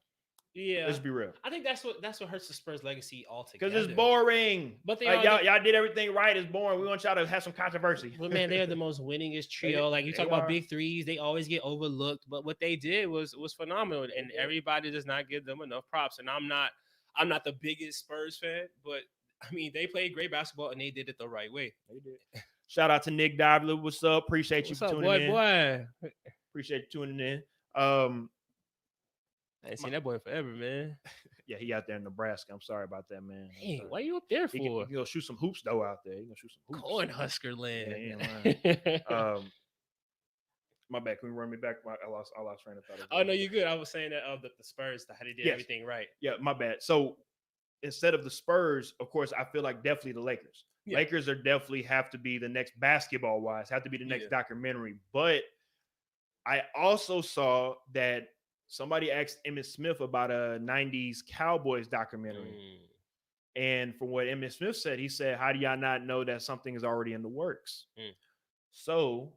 Yeah, let's be real. I think that's what hurts the Spurs' legacy altogether. Because it's boring. But y'all did everything right. It's boring. We want y'all to have some controversy. But man, they are the most winningest trio. Like you talk about big threes, they always get overlooked. But what they did was phenomenal, and everybody does not give them enough props. And I'm not the biggest Spurs fan, but I mean they played great basketball and they did it the right way. They did. Shout out to Nick Divler. What's up? Appreciate you for tuning in. Boy? Appreciate you tuning in. I ain't seen that boy in forever, man. Yeah, he out there in Nebraska. I'm sorry about that, man. Hey, why are you up there for? He gonna shoot some hoops though out there. He gonna shoot some hoops. Cornhusker land. Yeah, my bad. Can we run me back? I lost train of thought. Oh no, you're good. I was saying that the Spurs, how they did everything right. Yeah, my bad. So instead of the Spurs, of course, I feel like definitely the Lakers. Yeah. Lakers are definitely have to be the next basketball wise, have to be the next documentary. But I also saw that somebody asked Emmitt Smith about a 90s Cowboys documentary. And from what Emmitt Smith said, he said, how do y'all not know that something is already in the works? So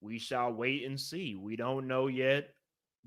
we shall wait and see. We don't know yet,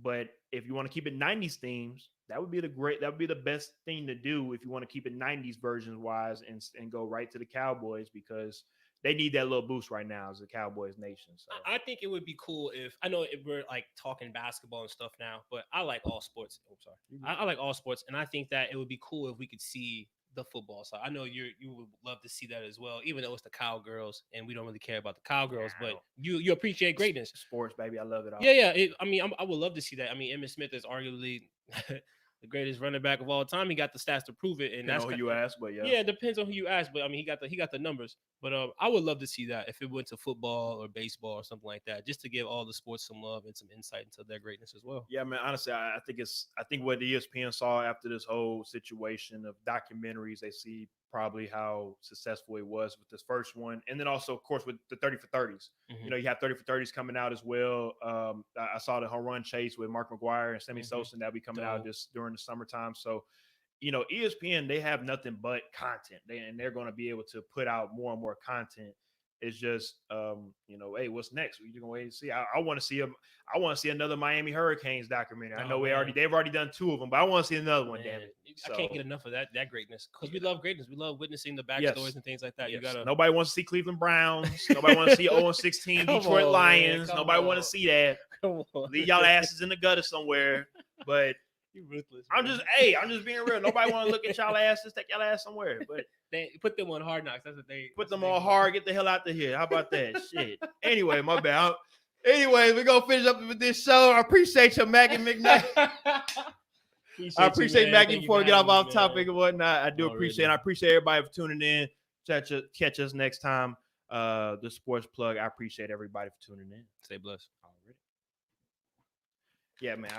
but if you want to keep it 90s themes, that would be the best thing to do if you want to keep it 90s versions wise and go right to the Cowboys because they need that little boost right now as a Cowboys nation. So I think it would be cool if I know if we're like talking basketball and stuff now, but I like all sports. Oh, sorry, I like all sports, and I think that it would be cool if we could see the football side. I know you would love to see that as well, even though it's the Cowgirls, and we don't really care about the Cowgirls, but you appreciate greatness. Sports, baby, I love it all. Yeah. I mean, I would love to see that. I mean, Emmitt Smith is arguably the greatest running back of all time. He got the stats to prove it, and Depends on who you ask, but yeah, it depends on who you ask. But I mean, he got the numbers. But I would love to see that if it went to football or baseball or something like that, just to give all the sports some love and some insight into their greatness as well. Yeah, man. Honestly, I think what ESPN saw after this whole situation of documentaries, they see probably how successful it was with this first one, and then also, of course, with the 30 for 30s. Mhm. You know, you have 30 for 30s coming out as well. I saw the home run chase with Mark McGuire and Sammy Sosa that'll be coming out just during the summertime. So, you know, ESPN, they have nothing but content. They're going to be able to put out more and more content. It's just, you know, hey, what's next? We're gonna wait and see. I want to see them. I want to see another Miami Hurricanes documentary. I know they've already done 2 of them, but I want to see another one. Damn it! I can't get enough of that greatness because we love greatness. We love witnessing the backstories and things like that. Yes. You gotta. Nobody wants to see Cleveland Browns. Nobody wants to see 0-16 Detroit Lions. Nobody want to see that. Leave y'all asses in the gutter somewhere. But you ruthless. I'm just being real. Nobody want to look at y'all asses, take y'all ass somewhere. But they put them on Hard Knocks. That's what they put them on hard. Get the hell out of here. How about that? Shit. Anyway, my bad. Anyway, we're gonna finish up with this show. I appreciate you, Mackey McKnight. I appreciate Mackey before we get off topic and whatnot. I do appreciate it. I appreciate everybody for tuning in. Catch us next time. The Sports Plug. I appreciate everybody for tuning in. Stay blessed. Yeah, man.